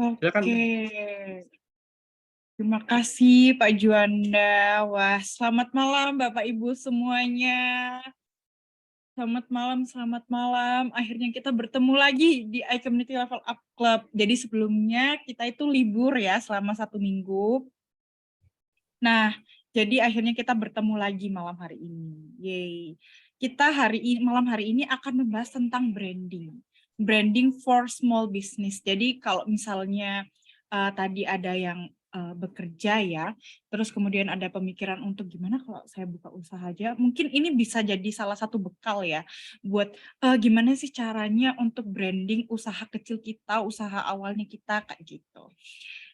Silakan. Oke, terima kasih Pak Juanda. Wah, selamat malam Bapak Ibu semuanya. Selamat malam, selamat malam. Akhirnya kita bertemu lagi di iCommunity Level Up Club. Jadi sebelumnya kita itu libur ya selama 1 minggu. Nah, jadi akhirnya kita bertemu lagi malam hari ini. Yeay. Kita malam hari ini akan membahas tentang branding. Branding for small business. Jadi kalau misalnya tadi ada yang bekerja ya, terus kemudian ada pemikiran untuk gimana kalau saya buka usaha aja, mungkin ini bisa jadi salah satu bekal ya buat gimana sih caranya untuk branding usaha kecil kita, usaha awalnya kita kayak gitu.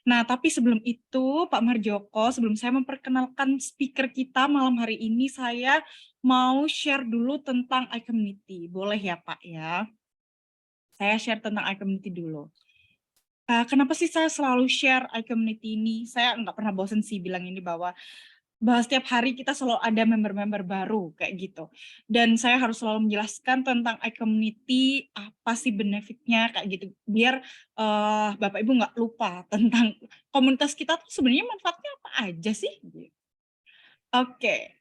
Nah, tapi sebelum itu, Pak Marjoko, sebelum saya memperkenalkan speaker kita malam hari ini, saya mau share dulu tentang iCommunity. Boleh ya, Pak ya? Saya share tentang iCommunity dulu. Kenapa sih saya selalu share iCommunity ini? Saya nggak pernah bosen sih bilang ini bahwa setiap hari kita selalu ada member-member baru kayak gitu. Dan saya harus selalu menjelaskan tentang iCommunity, apa sih benefitnya kayak gitu. Biar Bapak Ibu nggak lupa tentang komunitas kita tuh sebenarnya manfaatnya apa aja sih. Oke.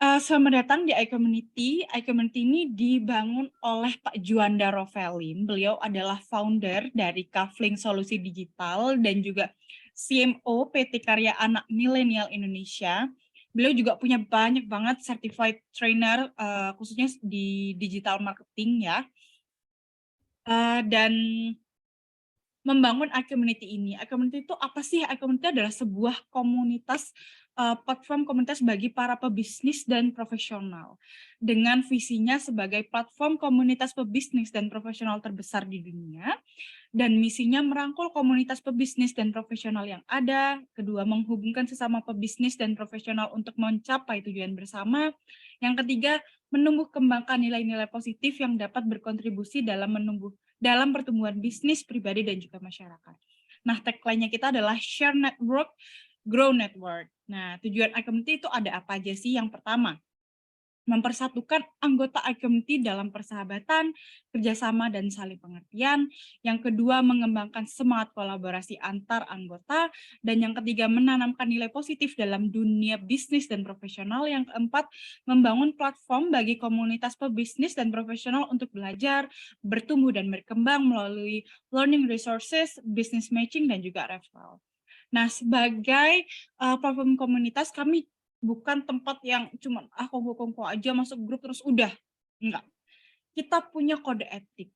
Selamat datang di iCommunity. iCommunity ini dibangun oleh Pak Juanda Rovelin. Beliau adalah founder dari Kafling Solusi Digital dan juga CMO PT Karya Anak Milenial Indonesia. Beliau juga punya banyak banget certified trainer, khususnya di digital marketing ya. Dan membangun iCommunity ini. iCommunity itu apa sih? iCommunity adalah sebuah komunitas, platform komunitas bagi para pebisnis dan profesional. Dengan visinya sebagai platform komunitas pebisnis dan profesional terbesar di dunia, dan misinya merangkul komunitas pebisnis dan profesional yang ada, kedua menghubungkan sesama pebisnis dan profesional untuk mencapai tujuan bersama, yang ketiga menumbuh kembangkan nilai-nilai positif yang dapat berkontribusi dalam pertumbuhan bisnis pribadi dan juga masyarakat. Nah, tagline-nya kita adalah share network, grow network. Nah, tujuan iCommunity itu ada apa aja sih? Yang pertama, mempersatukan anggota iCommunity dalam persahabatan, kerjasama, dan saling pengertian. Yang kedua, mengembangkan semangat kolaborasi antar anggota. Dan yang ketiga, menanamkan nilai positif dalam dunia bisnis dan profesional. Yang keempat, membangun platform bagi komunitas pebisnis dan profesional untuk belajar, bertumbuh, dan berkembang melalui learning resources, business matching, dan juga referral. Nah, sebagai platform komunitas, kami bukan tempat yang cuma kongko-kongko aja masuk grup terus udah. Enggak. Kita punya kode etik.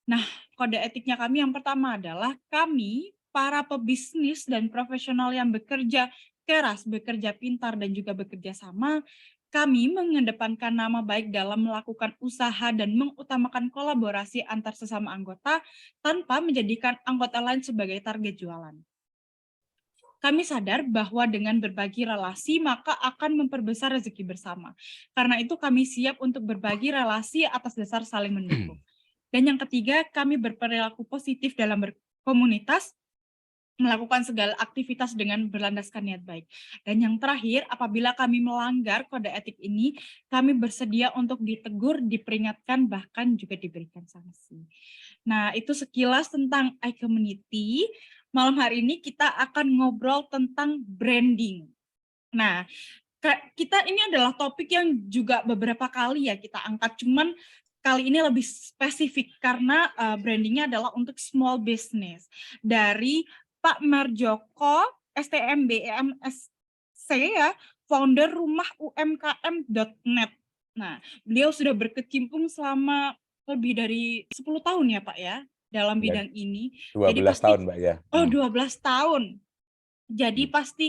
Nah, kode etiknya kami yang pertama adalah kami, para pebisnis dan profesional yang bekerja keras, bekerja pintar, dan juga bekerja sama, kami mengedepankan nama baik dalam melakukan usaha dan mengutamakan kolaborasi antar sesama anggota tanpa menjadikan anggota lain sebagai target jualan. Kami sadar bahwa dengan berbagi relasi maka akan memperbesar rezeki bersama. Karena itu kami siap untuk berbagi relasi atas dasar saling mendukung. Dan yang ketiga, kami berperilaku positif dalam berkomunitas, melakukan segala aktivitas dengan berlandaskan niat baik. Dan yang terakhir, apabila kami melanggar kode etik ini, kami bersedia untuk ditegur, diperingatkan, bahkan juga diberikan sanksi. Nah, itu sekilas tentang iCommunity. Malam hari ini kita akan ngobrol tentang branding. Nah, kita ini adalah topik yang juga beberapa kali ya kita angkat, cuman kali ini lebih spesifik karena brandingnya adalah untuk small business. Dari Pak Marjoko, STMBMSC ya, founder rumah umkm.net. Nah, beliau sudah berkecimpung selama lebih dari 10 tahun ya Pak ya, dalam bidang ini. 12 Jadi pasti, tahun Mbak ya. 12 tahun. Jadi pasti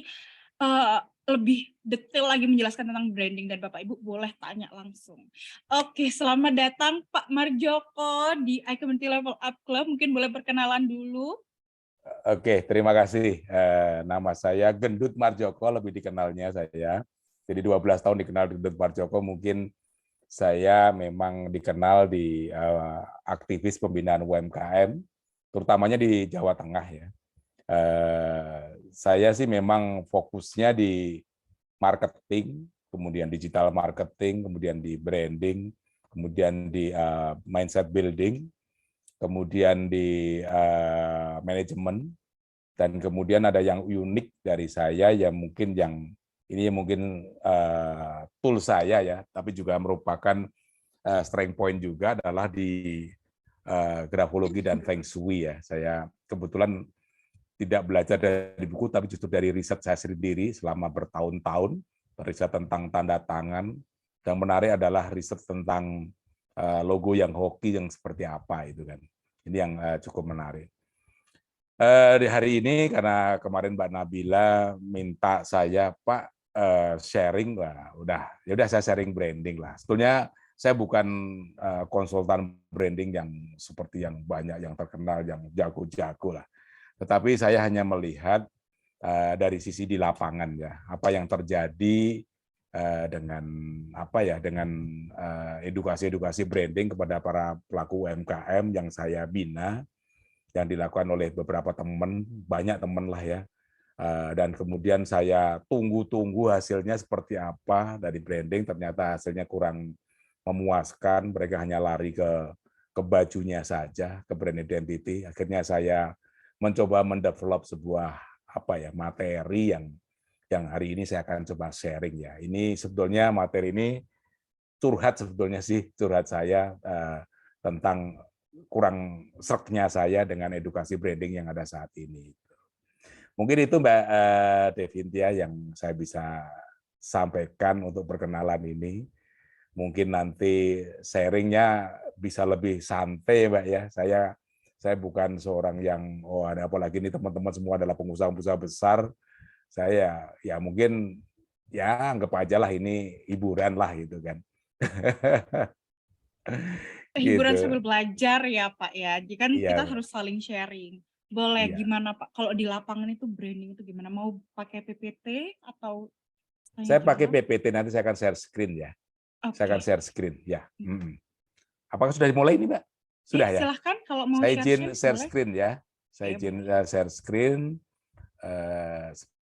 lebih detail lagi menjelaskan tentang branding dan Bapak Ibu boleh tanya langsung. Oke, selamat datang Pak Marjoko di iCommunity Level Up Club. Mungkin boleh perkenalan dulu. Oke, terima kasih. Nama saya Gendut Marjoko, lebih dikenalnya saya. Jadi 12 tahun dikenal Gendut Marjoko, mungkin saya memang dikenal di aktivis pembinaan UMKM, terutamanya di Jawa Tengah ya. Saya sih memang fokusnya di marketing, kemudian digital marketing, kemudian di branding, kemudian di mindset building, kemudian di manajemen, dan kemudian ada yang unik dari saya yang mungkin tool saya ya, tapi juga merupakan strength point juga adalah di grafologi dan feng shui ya. Saya kebetulan tidak belajar dari buku, tapi justru dari riset saya sendiri selama bertahun-tahun, riset tentang tanda tangan. Yang menarik adalah riset tentang logo yang hoki yang seperti apa itu kan. Ini yang cukup menarik. Di hari ini karena kemarin Mbak Nabila minta saya, Pak, sharing lah, ya udah saya sharing branding lah. Sebetulnya saya bukan konsultan branding yang seperti yang banyak yang terkenal, yang jago-jago lah. Tetapi saya hanya melihat dari sisi di lapangan ya, apa yang terjadi dengan edukasi-edukasi branding kepada para pelaku UMKM yang saya bina, yang dilakukan oleh beberapa teman, banyak teman lah ya. Dan kemudian saya tunggu-tunggu hasilnya seperti apa dari branding, ternyata hasilnya kurang memuaskan, mereka hanya lari ke bajunya saja, ke brand identity. Akhirnya saya mencoba mendevelop sebuah materi yang hari ini saya akan coba sharing ya. Ini sebetulnya materi ini curhat saya tentang kurang sreknya saya dengan edukasi branding yang ada saat ini. Mungkin itu Mbak Devintia yang saya bisa sampaikan untuk perkenalan ini. Mungkin nanti sharingnya bisa lebih santai Mbak ya. Saya bukan seorang yang ada apalagi ini teman-teman semua adalah pengusaha-pengusaha besar. Saya ya mungkin ya anggap aja lah ini hiburan lah gitu kan. Hiburan Gitu. sambil belajar ya Pak ya, jadi kan kita Iya, harus saling sharing. Boleh, iya. gimana Pak, kalau di lapangan itu branding itu gimana? Mau pakai PPT atau setengah Saya pakai jalan? PPT, nanti saya akan share screen ya. Saya akan Oke. share screen ya. Apakah sudah dimulai ini Mbak? Iya Sudah ya. silahkan kalau mau Saya share izin screen share boleh. screen ya. Saya Oke, izin boleh. share screen.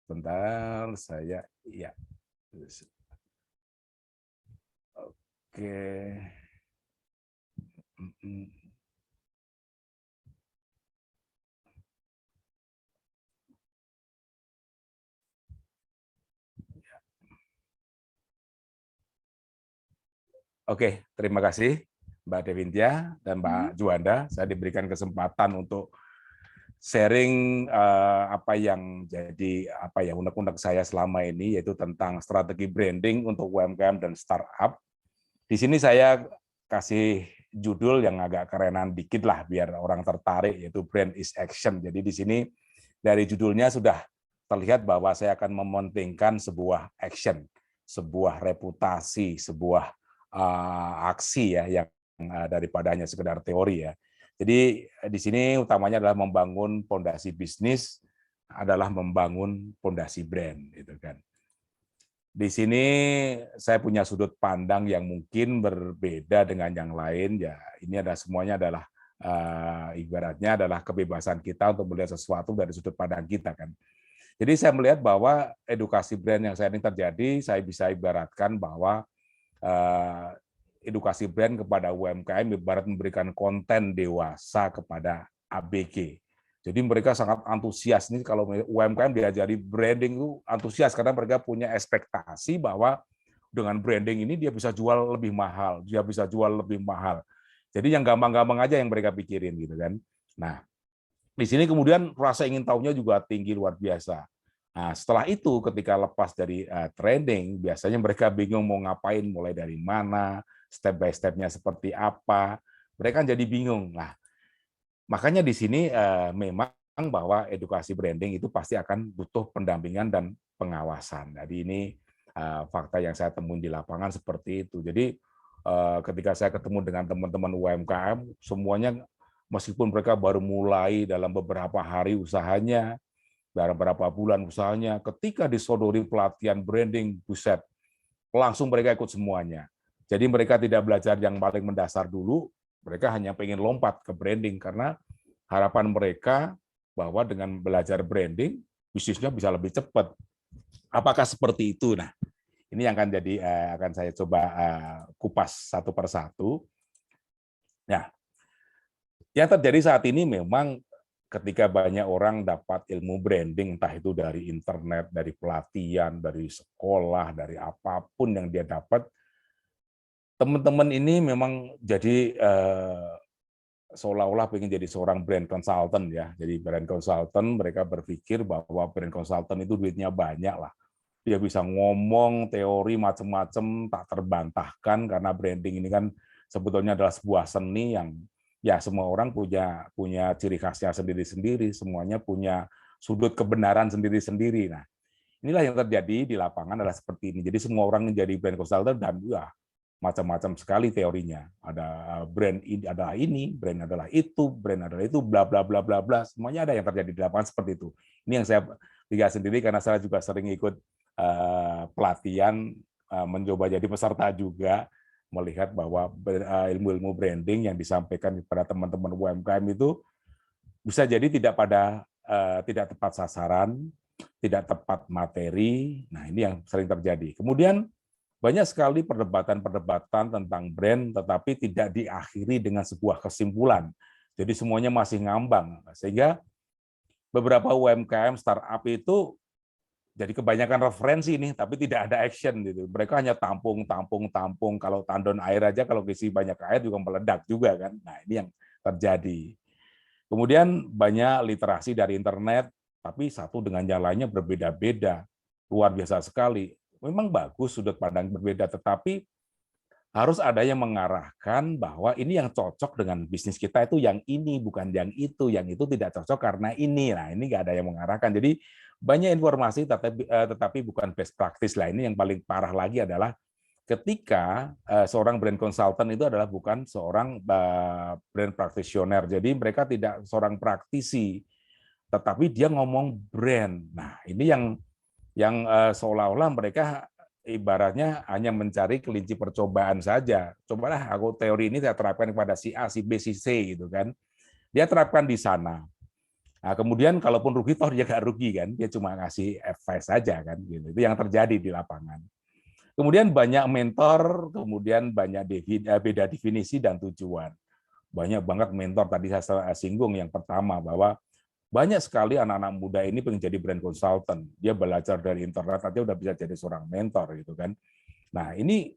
Sebentar, saya ya. Oke. Oke, terima kasih Mbak Devintia dan Mbak Juanda. Saya diberikan kesempatan untuk sharing apa yang jadi unek-unek saya selama ini, yaitu tentang strategi branding untuk UMKM dan startup. Di sini saya kasih judul yang agak kerenan dikit lah biar orang tertarik, yaitu Brand is Action. Jadi di sini dari judulnya sudah terlihat bahwa saya akan mementingkan sebuah action, sebuah reputasi, sebuah aksi ya yang daripada hanya sekedar teori ya. Jadi di sini utamanya adalah membangun fondasi bisnis, adalah membangun fondasi brand gitu kan. Di sini saya punya sudut pandang yang mungkin berbeda dengan yang lain ya. Ini adalah semuanya adalah ibaratnya adalah kebebasan kita untuk melihat sesuatu dari sudut pandang kita kan. Jadi saya melihat bahwa edukasi brand yang saya ini terjadi, saya bisa ibaratkan bahwa edukasi brand kepada UMKM ibarat memberikan konten dewasa kepada ABG. Jadi mereka sangat antusias nih kalau UMKM diajari branding itu antusias karena mereka punya ekspektasi bahwa dengan branding ini dia bisa jual lebih mahal, dia bisa jual lebih mahal. Jadi yang gampang-gampang aja yang mereka pikirin gitu kan. Nah, di sini kemudian rasa ingin tahunya juga tinggi luar biasa. Nah, setelah itu ketika lepas dari training, biasanya mereka bingung mau ngapain, mulai dari mana, step by step-nya seperti apa. Mereka jadi bingung. Nah, makanya di sini memang bahwa edukasi branding itu pasti akan butuh pendampingan dan pengawasan. Jadi ini fakta yang saya temui di lapangan seperti itu. Jadi ketika saya ketemu dengan teman-teman UMKM, semuanya meskipun mereka baru mulai dalam beberapa hari usahanya, dalam beberapa bulan usahanya, ketika disodori pelatihan branding, buset, langsung mereka ikut semuanya. Jadi mereka tidak belajar yang paling mendasar dulu, mereka hanya pengen lompat ke branding karena harapan mereka bahwa dengan belajar branding bisnisnya bisa lebih cepat. Apakah seperti itu? Nah, ini yang akan saya coba kupas satu persatu. Nah, Yang terjadi saat ini memang ketika banyak orang dapat ilmu branding, entah itu dari internet, dari pelatihan, dari sekolah, dari apapun yang dia dapat, teman-teman ini memang jadi seolah-olah pengen jadi seorang brand consultant ya. Jadi brand consultant, mereka berpikir bahwa brand consultant itu duitnya banyak lah. Dia bisa ngomong teori macam-macam tak terbantahkan, karena branding ini kan sebetulnya adalah sebuah seni yang ya semua orang punya punya ciri khasnya sendiri-sendiri, semuanya punya sudut kebenaran sendiri-sendiri. Nah, inilah yang terjadi di lapangan adalah seperti ini. Jadi semua orang menjadi brand consultant dan ya macam-macam sekali teorinya. Ada brand ini, brand adalah itu, brand adalah itu, bla bla bla bla bla. Semuanya ada yang terjadi di lapangan seperti itu. Ini yang saya lihat sendiri karena saya juga sering ikut pelatihan, mencoba jadi peserta juga, melihat bahwa ilmu-ilmu branding yang disampaikan kepada teman-teman UMKM itu bisa jadi tidak tepat sasaran, tidak tepat materi. Nah, ini yang sering terjadi. Kemudian banyak sekali perdebatan-perdebatan tentang brand, tetapi tidak diakhiri dengan sebuah kesimpulan. Jadi semuanya masih ngambang, sehingga beberapa UMKM startup itu jadi kebanyakan referensi nih, tapi tidak ada action gitu. Mereka hanya tampung. Kalau tandon air aja, kalau isi banyak air juga meledak juga kan. Nah, ini yang terjadi. Kemudian banyak literasi dari internet, tapi satu dengan yang lainnya berbeda-beda. Luar biasa sekali. Memang bagus sudut pandang berbeda, tetapi harus ada yang mengarahkan bahwa ini yang cocok dengan bisnis kita itu yang ini, bukan yang itu tidak cocok karena ini. Nah, ini nggak ada yang mengarahkan. Jadi banyak informasi tetapi bukan best practice lah. Ini yang paling parah lagi adalah ketika seorang brand consultant itu adalah bukan seorang brand practitioner. Jadi mereka tidak seorang praktisi, tetapi dia ngomong brand. Nah, ini yang seolah-olah mereka ibaratnya hanya mencari kelinci percobaan saja. Cobalah aku teori ini saya terapkan kepada si A, si B, si C gitu kan. Dia terapkan di sana. Nah, kemudian kalaupun rugi toh dia nggak rugi kan, dia cuma ngasih advice saja kan gitu. Itu yang terjadi di lapangan. Kemudian banyak mentor, kemudian banyak beda definisi dan tujuan. Banyak banget mentor tadi saya singgung yang pertama bahwa banyak sekali anak-anak muda ini pengen jadi brand consultant. Dia belajar dari internet aja udah bisa jadi seorang mentor gitu kan. Nah, ini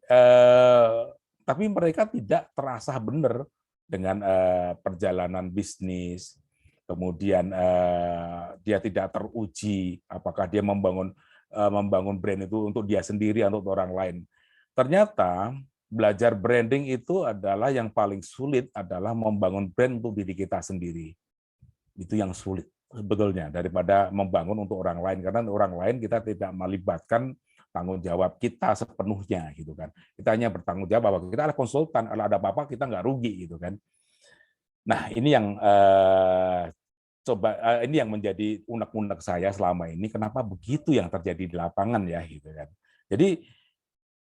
tapi mereka tidak terasa benar dengan perjalanan bisnis. Kemudian dia tidak teruji apakah dia membangun brand itu untuk dia sendiri atau untuk orang lain. Ternyata belajar branding itu adalah yang paling sulit adalah membangun brand untuk diri kita sendiri. Itu yang sulit sebetulnya daripada membangun untuk orang lain, karena orang lain kita tidak melibatkan tanggung jawab kita sepenuhnya gitu kan. Kita hanya bertanggung jawab bahwa kita adalah konsultan, kalau ada apa-apa kita nggak rugi gitu kan. Nah, ini yang ini yang menjadi unek-unek saya selama ini, kenapa begitu yang terjadi di lapangan ya gitu kan. Jadi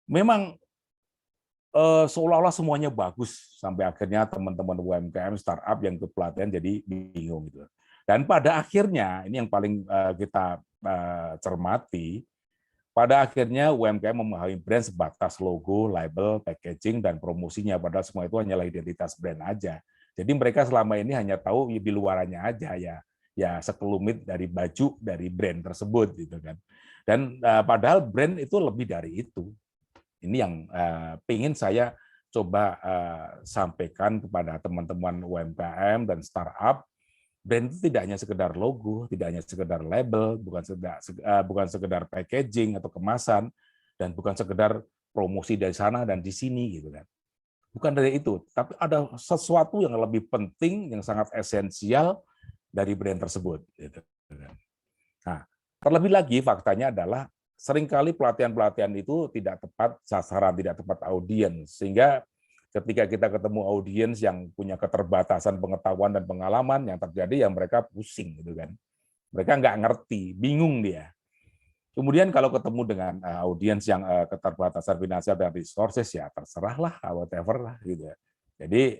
memang seolah-olah semuanya bagus sampai akhirnya teman-teman UMKM startup yang ikut pelatihan jadi bingung gitu. Dan pada akhirnya ini yang paling kita cermati, pada akhirnya UMKM memahami brand sebatas logo, label, packaging, dan promosinya, padahal semua itu hanyalah identitas brand aja. Jadi mereka selama ini hanya tahu di luarannya aja ya sekelumit dari baju dari brand tersebut gitu kan. Dan padahal brand itu lebih dari itu. Ini yang ingin saya coba sampaikan kepada teman-teman UMKM dan startup. Brand itu tidak hanya sekedar logo, tidak hanya sekedar label, bukan sekedar packaging atau kemasan, dan bukan sekedar promosi dari sana dan di sini gitu kan. Bukan dari itu, tapi ada sesuatu yang lebih penting, yang sangat esensial dari brand tersebut. Gitu. Nah, terlebih lagi faktanya adalah seringkali pelatihan-pelatihan itu tidak tepat sasaran, tidak tepat audiens, sehingga ketika kita ketemu audiens yang punya keterbatasan pengetahuan dan pengalaman, yang terjadi yang mereka pusing gitu kan. Mereka nggak ngerti, bingung dia. Kemudian kalau ketemu dengan audiens yang keterbatasan finansial dan resources, ya terserahlah, whatever lah gitu. Jadi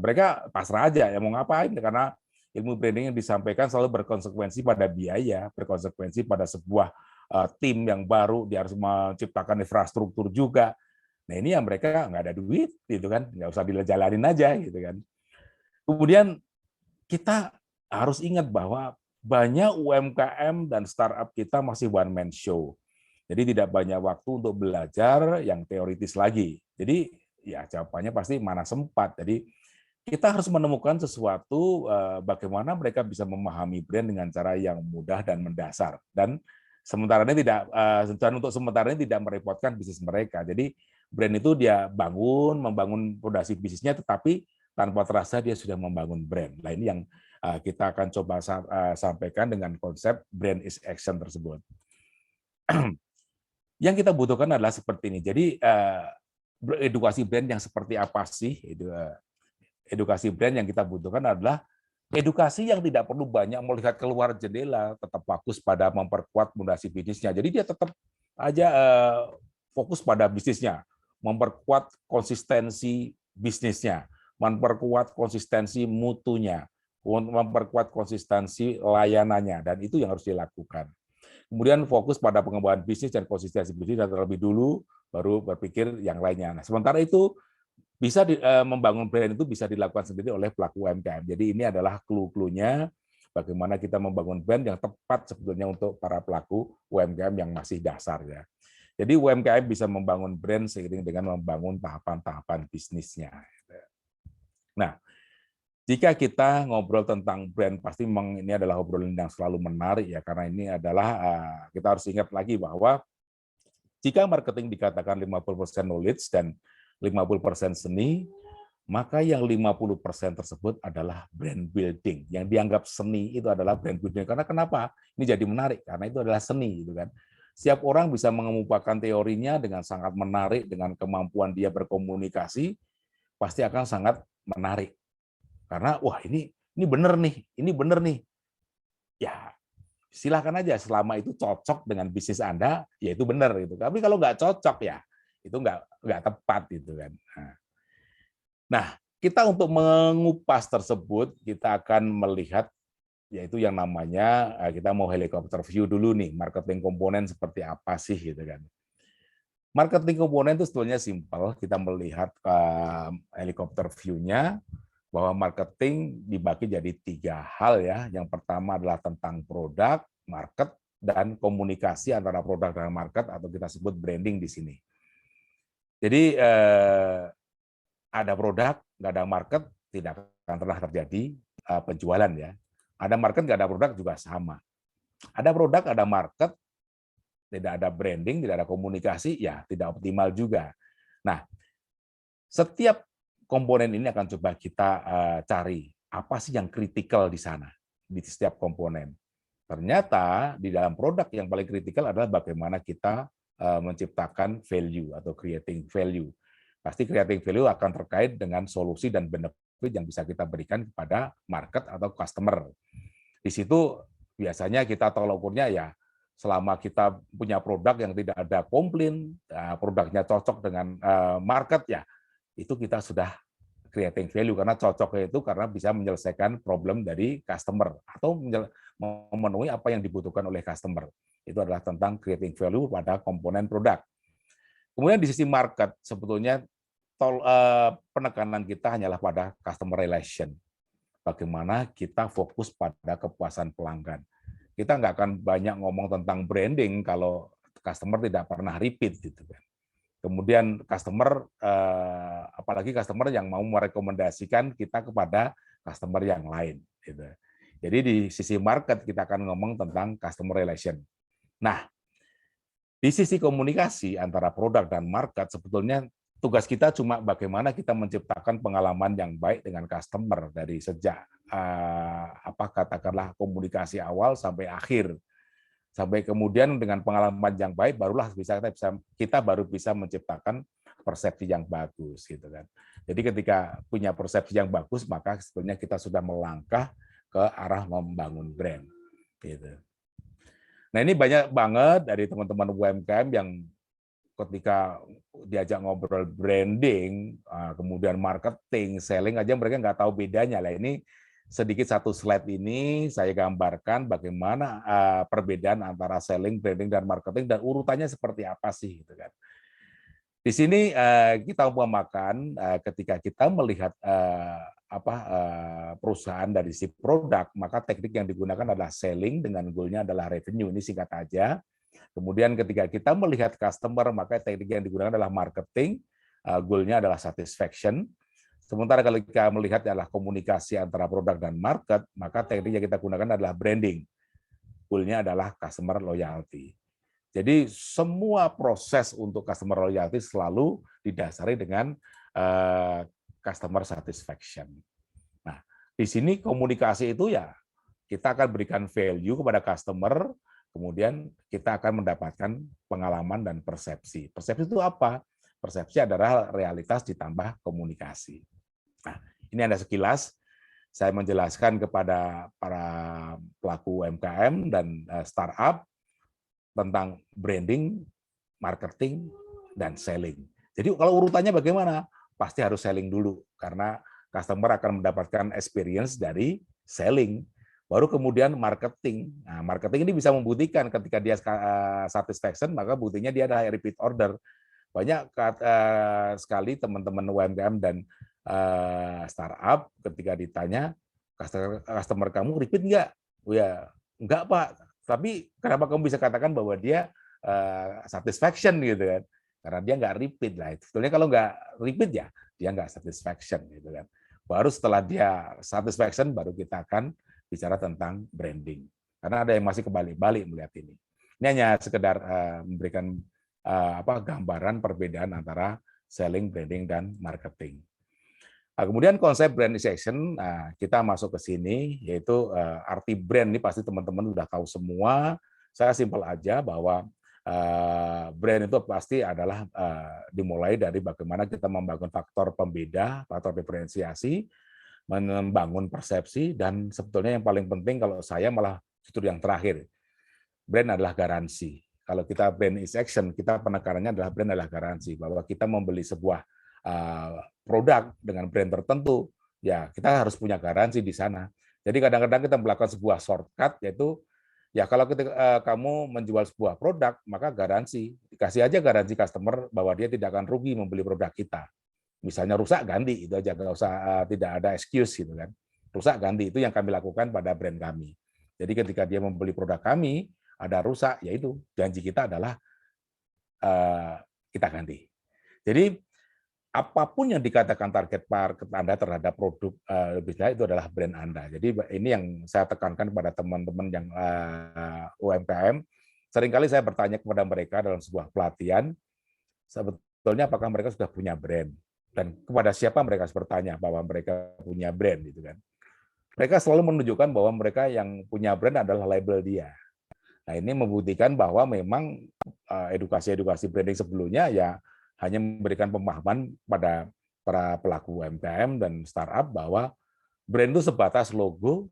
mereka pasrah aja, ya mau ngapain, karena ilmu branding yang disampaikan selalu berkonsekuensi pada biaya, berkonsekuensi pada sebuah tim yang baru, dia harus menciptakan infrastruktur juga. Nah, ini yang mereka nggak ada duit gitu kan, nggak usah dijalanin aja gitu kan. Kemudian kita harus ingat bahwa banyak UMKM dan startup kita masih one man show. Jadi tidak banyak waktu untuk belajar yang teoritis lagi. Jadi ya jawabannya pasti mana sempat. Jadi kita harus menemukan sesuatu bagaimana mereka bisa memahami brand dengan cara yang mudah dan mendasar. Dan sementara ini untuk sementara ini tidak merepotkan bisnis mereka. Jadi brand itu dia membangun fondasi bisnisnya, tetapi tanpa terasa dia sudah membangun brand. Nah ini yang kita akan coba sampaikan dengan konsep brand is action tersebut. Yang kita butuhkan adalah seperti ini. Jadi edukasi brand yang seperti apa sih? Edukasi brand yang kita butuhkan adalah edukasi yang tidak perlu banyak melihat keluar jendela, tetap fokus pada memperkuat fondasi bisnisnya. Jadi dia tetap aja fokus pada bisnisnya, memperkuat konsistensi bisnisnya, memperkuat konsistensi mutunya, memperkuat konsistensi layanannya, dan itu yang harus dilakukan. Kemudian fokus pada pengembangan bisnis dan konsistensi bisnis dan terlebih dulu baru berpikir yang lainnya. Nah, sementara itu bisa membangun brand itu bisa dilakukan sendiri oleh pelaku UMKM. Jadi ini adalah clue-cluenya bagaimana kita membangun brand yang tepat sebetulnya untuk para pelaku UMKM yang masih dasar ya. Jadi UMKM bisa membangun brand seiring dengan membangun tahapan-tahapan bisnisnya. Nah, jika kita ngobrol tentang brand, pasti memang ini adalah obrolan yang selalu menarik ya, karena ini adalah kita harus ingat lagi bahwa jika marketing dikatakan 50% knowledge dan 50% seni, maka yang 50% tersebut adalah brand building. Yang dianggap seni itu adalah brand building. Karena kenapa? Ini jadi menarik, karena itu adalah seni gitu kan. Setiap orang bisa mengemukakan teorinya dengan sangat menarik, dengan kemampuan dia berkomunikasi, pasti akan sangat menarik. Karena wah ini benar nih. Ya silakan aja selama itu cocok dengan bisnis Anda, ya itu benar gitu. Tapi kalau nggak cocok ya itu nggak tepat gitu kan. Nah, kita untuk mengupas tersebut kita akan melihat yaitu yang namanya kita mau helikopter view dulu nih, marketing komponen seperti apa sih gitu kan. Marketing komponen itu sebetulnya simpel, kita melihat helikopter view-nya bahwa marketing dibagi jadi 3 hal ya. Yang pertama adalah tentang produk, market, dan komunikasi antara produk dan market atau kita sebut branding di sini. Jadi ada produk, nggak ada market, tidak akan pernah terjadi penjualan ya. Ada market, nggak ada produk juga sama. Ada produk, ada market, tidak ada branding, tidak ada komunikasi, ya tidak optimal juga. Nah, setiap komponen ini akan coba kita cari apa sih yang kritikal di sana di setiap komponen. Ternyata di dalam produk yang paling kritikal adalah bagaimana kita menciptakan value atau creating value. Pasti creating value akan terkait dengan solusi dan benefit yang bisa kita berikan kepada market atau customer. Di situ biasanya kita tolak ukurnya ya selama kita punya produk yang tidak ada komplain, produknya cocok dengan market ya itu kita sudah creating value karena cocoknya itu karena bisa menyelesaikan problem dari customer atau memenuhi apa yang dibutuhkan oleh customer. Itu adalah tentang creating value pada komponen produk. Kemudian di sisi market sebetulnya penekanan kita hanyalah pada customer relation. Bagaimana kita fokus pada kepuasan pelanggan. Kita nggak akan banyak ngomong tentang branding kalau customer tidak pernah repeat gitu kan. Kemudian customer, apalagi customer yang mau merekomendasikan kita kepada customer yang lain. Gitu. Jadi di sisi market kita akan ngomong tentang customer relation. Nah, di sisi komunikasi antara produk dan market sebetulnya tugas kita cuma bagaimana kita menciptakan pengalaman yang baik dengan customer dari sejak katakanlah komunikasi awal sampai akhir. Sampai kemudian dengan pengalaman yang baik barulah kita baru bisa menciptakan persepsi yang bagus gitu kan. Jadi ketika punya persepsi yang bagus maka sebetulnya kita sudah melangkah ke arah membangun brand gitu. Nah, ini banyak banget dari teman-teman UMKM yang ketika diajak ngobrol branding, kemudian marketing, selling aja mereka nggak tahu bedanya lah. Ini sedikit satu slide ini saya gambarkan bagaimana perbedaan antara selling, branding, dan marketing dan urutannya seperti apa sih gitu kan. Di sini kita umpamakan ketika kita melihat perusahaan dari si produk, maka teknik yang digunakan adalah selling dengan goal-nya adalah revenue. Ini singkat aja. Kemudian ketika kita melihat customer, maka teknik yang digunakan adalah marketing, goal-nya adalah satisfaction. Sementara kalau kita melihat adalah komunikasi antara produk dan market, maka teknik yang kita gunakan adalah branding. Goal-nya adalah customer loyalty. Jadi semua proses untuk customer loyalty selalu didasari dengan customer satisfaction. Nah, di sini komunikasi itu ya kita akan berikan value kepada customer, kemudian kita akan mendapatkan pengalaman dan persepsi. Persepsi itu apa? Persepsi adalah realitas ditambah komunikasi. Nah, ini ada sekilas saya menjelaskan kepada para pelaku UMKM dan startup tentang branding, marketing, dan selling. Jadi kalau urutannya bagaimana? Pasti harus selling dulu, karena customer akan mendapatkan experience dari selling. Baru kemudian marketing. Nah, marketing ini bisa membuktikan ketika dia satisfaction, maka buktinya dia ada repeat order. Banyak sekali teman-teman UMKM dan startup ketika ditanya, customer kamu repeat nggak? Oh ya, enggak Pak. Tapi kenapa kamu bisa katakan bahwa dia satisfaction gitu kan? Karena dia nggak repeat lah. Sebetulnya kalau nggak repeat ya, dia nggak satisfaction gitu kan. Baru setelah dia satisfaction, baru kita akan bicara tentang branding. Karena ada yang masih kebalik-balik melihat ini. Ini hanya sekedar memberikan gambaran perbedaan antara selling, branding, dan marketing. Nah, kemudian konsep brandization, kita masuk ke sini, yaitu arti brand ini pasti teman-teman sudah tahu semua. Saya simpel aja bahwa brand itu pasti adalah dimulai dari bagaimana kita membangun faktor pembeda, faktor diferensiasi, membangun persepsi, dan sebetulnya yang paling penting kalau saya malah justru yang terakhir, brand adalah garansi. Kalau kita brand is action, kita penekanannya adalah brand adalah garansi, bahwa kita membeli sebuah produk dengan brand tertentu, ya kita harus punya garansi di sana. Jadi kadang-kadang kita melakukan sebuah shortcut, yaitu ya kalau kamu menjual sebuah produk, maka garansi, dikasih aja garansi customer bahwa dia tidak akan rugi membeli produk kita. Misalnya rusak, ganti, itu aja, nggak usah tidak ada excuse gitu kan. Rusak, ganti, itu yang kami lakukan pada brand kami. Jadi ketika dia membeli produk kami, ada rusak, yaitu janji kita adalah kita ganti. Jadi apapun yang dikatakan target market Anda terhadap produk bisnis itu adalah brand Anda. Jadi ini yang saya tekankan kepada teman-teman yang UMKM. Seringkali saya bertanya kepada mereka dalam sebuah pelatihan, sebetulnya apakah mereka sudah punya brand? Dan kepada siapa mereka harus bertanya bahwa mereka punya brand, gitu kan? Mereka selalu menunjukkan bahwa mereka yang punya brand adalah label dia. Nah, ini membuktikan bahwa memang edukasi-edukasi branding sebelumnya ya hanya memberikan pemahaman pada para pelaku UMKM dan startup bahwa brand itu sebatas logo,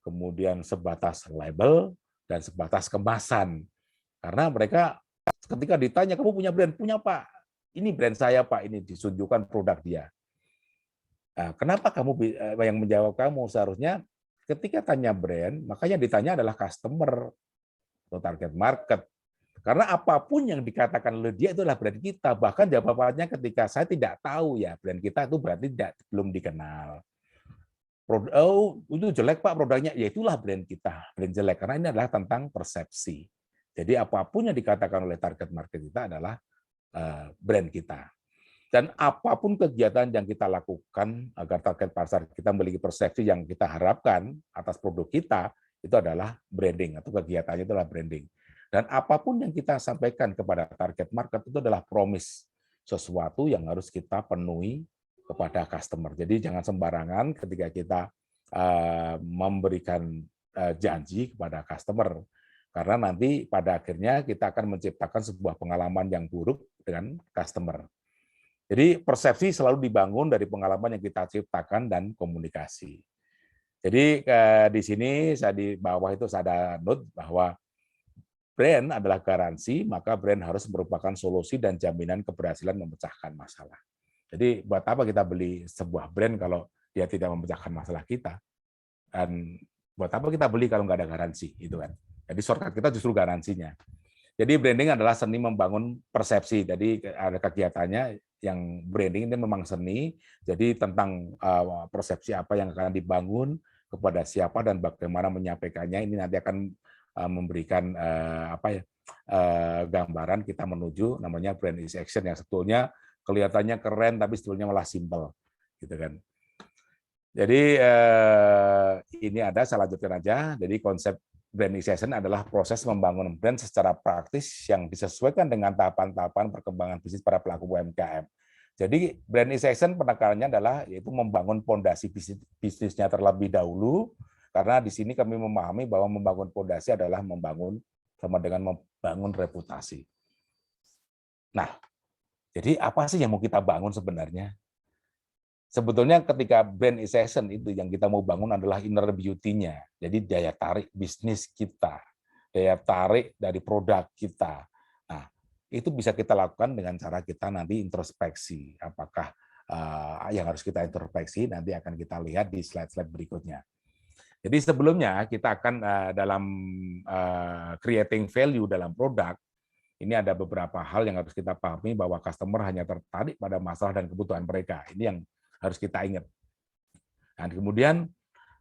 kemudian sebatas label, dan sebatas kemasan. Karena mereka ketika ditanya, kamu punya brand? Punya Pak. Ini brand saya Pak, ini ditunjukkan produk dia. Nah, kenapa kamu yang menjawab kamu? Seharusnya ketika tanya brand, makanya ditanya adalah customer atau target market. Karena apapun yang dikatakan oleh dia itu adalah brand kita. Bahkan jawabannya ketika saya tidak tahu ya brand kita itu berarti belum dikenal. Oh, itu jelek Pak produknya. Ya itulah brand kita, brand jelek. Karena ini adalah tentang persepsi. Jadi apapun yang dikatakan oleh target market kita adalah brand kita. Dan apapun kegiatan yang kita lakukan agar target pasar kita memiliki persepsi yang kita harapkan atas produk kita, itu adalah branding, atau kegiatannya itu adalah branding. Dan apapun yang kita sampaikan kepada target market itu adalah promise, sesuatu yang harus kita penuhi kepada customer. Jadi jangan sembarangan ketika kita memberikan janji kepada customer, karena nanti pada akhirnya kita akan menciptakan sebuah pengalaman yang buruk dengan customer. Jadi persepsi selalu dibangun dari pengalaman yang kita ciptakan dan komunikasi. Jadi di sini saya di bawah itu saya ada note bahwa brand adalah garansi, maka brand harus merupakan solusi dan jaminan keberhasilan memecahkan masalah. Jadi buat apa kita beli sebuah brand kalau dia tidak memecahkan masalah kita? Dan buat apa kita beli kalau nggak ada garansi, gitu kan? Jadi shortcut kita justru garansinya. Jadi branding adalah seni membangun persepsi. Jadi ada kegiatannya yang branding ini memang seni. Jadi tentang persepsi apa yang akan dibangun, kepada siapa dan bagaimana menyampaikannya, ini nanti akan memberikan gambaran kita menuju namanya brand is action yang sebetulnya kelihatannya keren tapi sebetulnya malah simple, gitu kan. Jadi ini ada, saya lanjutkan aja. Jadi konsep brandization adalah proses membangun brand secara praktis yang disesuaikan dengan tahapan-tahapan perkembangan bisnis para pelaku UMKM. Jadi brandization penekanannya adalah yaitu membangun fondasi bisnisnya terlebih dahulu, karena di sini kami memahami bahwa membangun fondasi adalah membangun sama dengan membangun reputasi. Nah, jadi apa sih yang mau kita bangun sebenarnya? Sebetulnya ketika brandization itu yang kita mau bangun adalah inner beauty-nya. Jadi daya tarik bisnis kita, daya tarik dari produk kita. Nah, itu bisa kita lakukan dengan cara kita nanti introspeksi. Apakah yang harus kita introspeksi nanti akan kita lihat di slide-slide berikutnya. Jadi sebelumnya kita akan dalam creating value dalam produk, ini ada beberapa hal yang harus kita pahami bahwa customer hanya tertarik pada masalah dan kebutuhan mereka. Ini yang harus kita ingat. Dan kemudian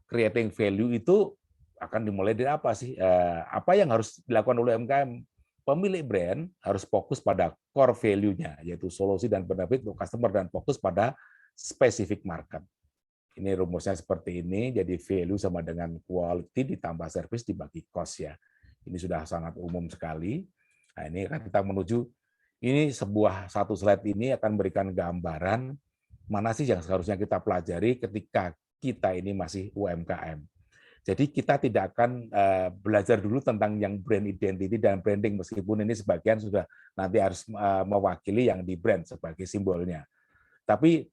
creating value itu akan dimulai dari apa sih? Apa yang harus dilakukan oleh UMKM? Pemilik brand harus fokus pada core value-nya, yaitu solusi dan benefit untuk customer dan fokus pada specific market. Ini rumusnya seperti ini, jadi value sama dengan quality ditambah service dibagi cost ya. Ini sudah sangat umum sekali. Nah, ini akan kita menuju, ini satu slide ini akan memberikan gambaran mana sih yang seharusnya kita pelajari ketika kita ini masih UMKM. Jadi kita tidak akan belajar dulu tentang yang brand identity dan branding, meskipun ini sebagian sudah nanti harus mewakili yang di brand sebagai simbolnya. Tapi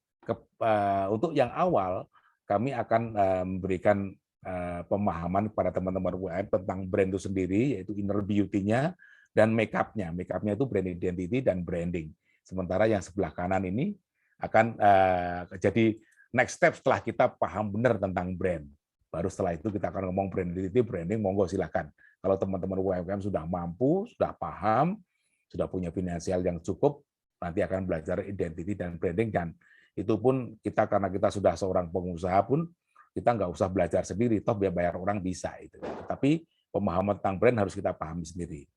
untuk yang awal, kami akan memberikan pemahaman kepada teman-teman UMKM tentang brand itu sendiri, yaitu inner beauty-nya dan make-up-nya. Make-up-nya itu brand identity dan branding. Sementara yang sebelah kanan ini akan jadi next step setelah kita paham benar tentang brand. Baru setelah itu kita akan ngomong brand identity, branding, monggo silakan. Kalau teman-teman UMKM sudah mampu, sudah paham, sudah punya finansial yang cukup, nanti akan belajar identity dan branding, dan itu pun kita karena kita sudah seorang pengusaha pun kita nggak usah belajar sendiri, toh biar bayar orang bisa itu. Tapi pemahaman tentang brand harus kita pahami sendiri.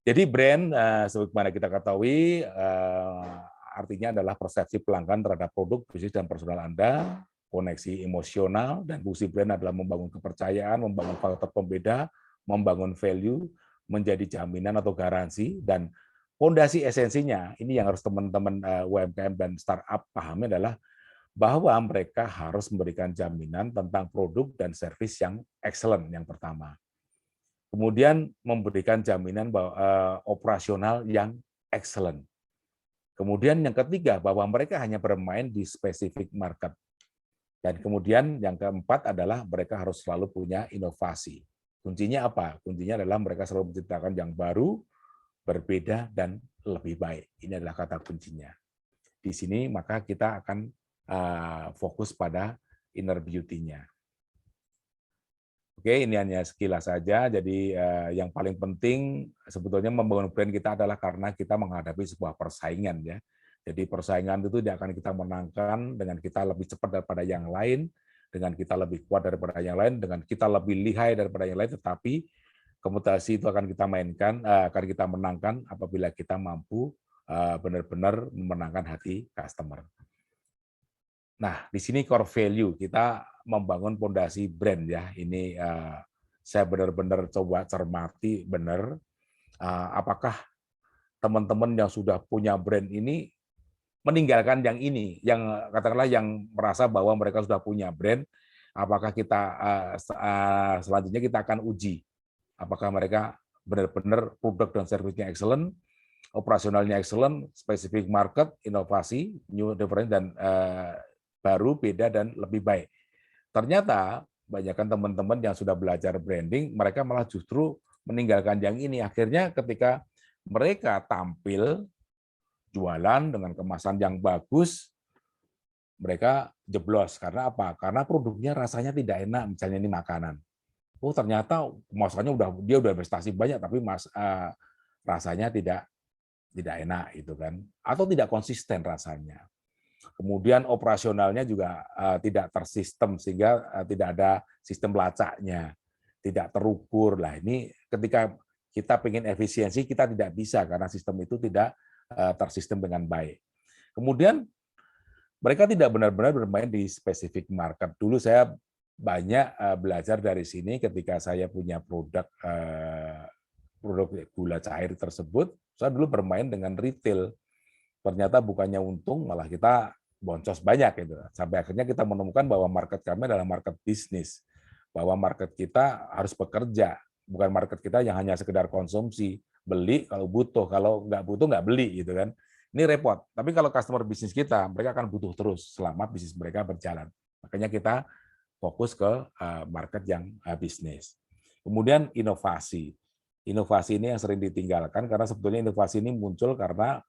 Jadi brand, sebagaimana kita ketahui, artinya adalah persepsi pelanggan terhadap produk, bisnis, dan personal Anda, koneksi emosional, dan fungsi brand adalah membangun kepercayaan, membangun faktor pembeda, membangun value, menjadi jaminan atau garansi, dan fondasi esensinya, ini yang harus teman-teman UMKM dan startup pahami adalah bahwa mereka harus memberikan jaminan tentang produk dan servis yang excellent yang pertama. Kemudian memberikan jaminan bahwa operasional yang excellent. Kemudian yang ketiga, bahwa mereka hanya bermain di spesifik market. Dan kemudian yang keempat adalah mereka harus selalu punya inovasi. Kuncinya apa? Kuncinya adalah mereka selalu menciptakan yang baru, berbeda, dan lebih baik. Ini adalah kata kuncinya. Di sini maka kita akan fokus pada inner beauty-nya. Oke, ini hanya sekilas saja. Jadi yang paling penting sebetulnya membangun brand kita adalah karena kita menghadapi sebuah persaingan ya. Jadi persaingan itu tidak akan kita menangkan dengan kita lebih cepat daripada yang lain, dengan kita lebih kuat daripada yang lain, dengan kita lebih lihai daripada yang lain, tetapi kompetisi itu akan kita mainkan, akan kita menangkan apabila kita mampu benar-benar memenangkan hati customer. Nah, di sini core value, kita membangun fondasi brand ya. Ini saya benar-benar coba cermati benar, apakah teman-teman yang sudah punya brand ini meninggalkan yang ini, yang katakanlah yang merasa bahwa mereka sudah punya brand, apakah kita selanjutnya kita akan uji, apakah mereka benar-benar produk dan servisnya excellent, operasionalnya excellent, spesifik market, inovasi, new different, dan baru, beda, dan lebih baik. Ternyata banyakkan teman-teman yang sudah belajar branding, mereka malah justru meninggalkan yang ini. Akhirnya ketika mereka tampil jualan dengan kemasan yang bagus, mereka jeblos. Karena apa? Karena produknya rasanya tidak enak, misalnya ini makanan. Oh ternyata kemasannya dia udah investasi banyak, tapi rasanya tidak enak gitu kan, atau tidak konsisten rasanya. Kemudian operasionalnya juga tidak tersistem sehingga tidak ada sistem lacaknya, tidak terukur. Lah ini ketika kita pengen efisiensi kita tidak bisa karena sistem itu tidak tersistem dengan baik. Kemudian mereka tidak benar-benar bermain di spesifik market. Dulu saya banyak belajar dari sini ketika saya punya produk gula cair tersebut, saya dulu bermain dengan retail. Ternyata bukannya untung, malah kita boncos banyak gitu. Sampai akhirnya kita menemukan bahwa market kami adalah market bisnis, bahwa market kita harus bekerja, bukan market kita yang hanya sekedar konsumsi, beli kalau butuh, kalau nggak butuh nggak beli gitu kan. Ini repot. Tapi kalau customer bisnis kita, mereka akan butuh terus selama bisnis mereka berjalan. Makanya kita fokus ke market yang bisnis. Kemudian inovasi. Inovasi ini yang sering ditinggalkan karena sebetulnya inovasi ini muncul karena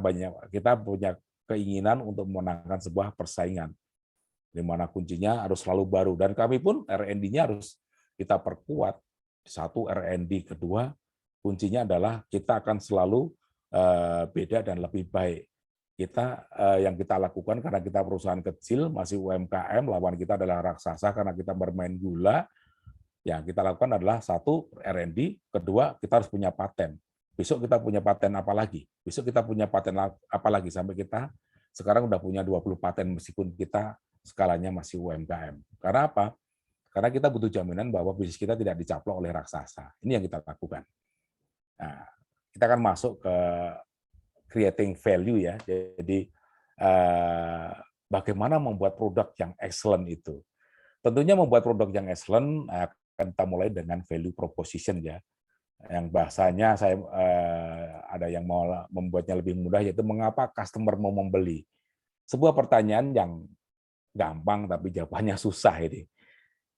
banyak kita punya keinginan untuk memenangkan sebuah persaingan, di mana kuncinya harus selalu baru. Dan kami pun R&D-nya harus kita perkuat. Satu, R&D. Kedua, kuncinya adalah kita akan selalu beda dan lebih baik. Kita yang kita lakukan karena kita perusahaan kecil, masih UMKM, lawan kita adalah raksasa karena kita bermain gula. Yang kita lakukan adalah satu, R&D, kedua kita harus punya paten. Besok kita punya paten apa lagi? Besok kita punya paten apa lagi? Sampai kita sekarang udah punya 20 paten meskipun kita skalanya masih UMKM. Karena apa? Karena kita butuh jaminan bahwa bisnis kita tidak dicaplok oleh raksasa. Ini yang kita lakukan. Nah, kita akan masuk ke creating value ya. Jadi bagaimana membuat produk yang excellent itu. Tentunya membuat produk yang excellent akan kita mulai dengan value proposition ya. Yang bahasanya saya ada yang mau membuatnya lebih mudah, yaitu mengapa customer mau membeli. Sebuah pertanyaan yang gampang tapi jawabannya susah ini.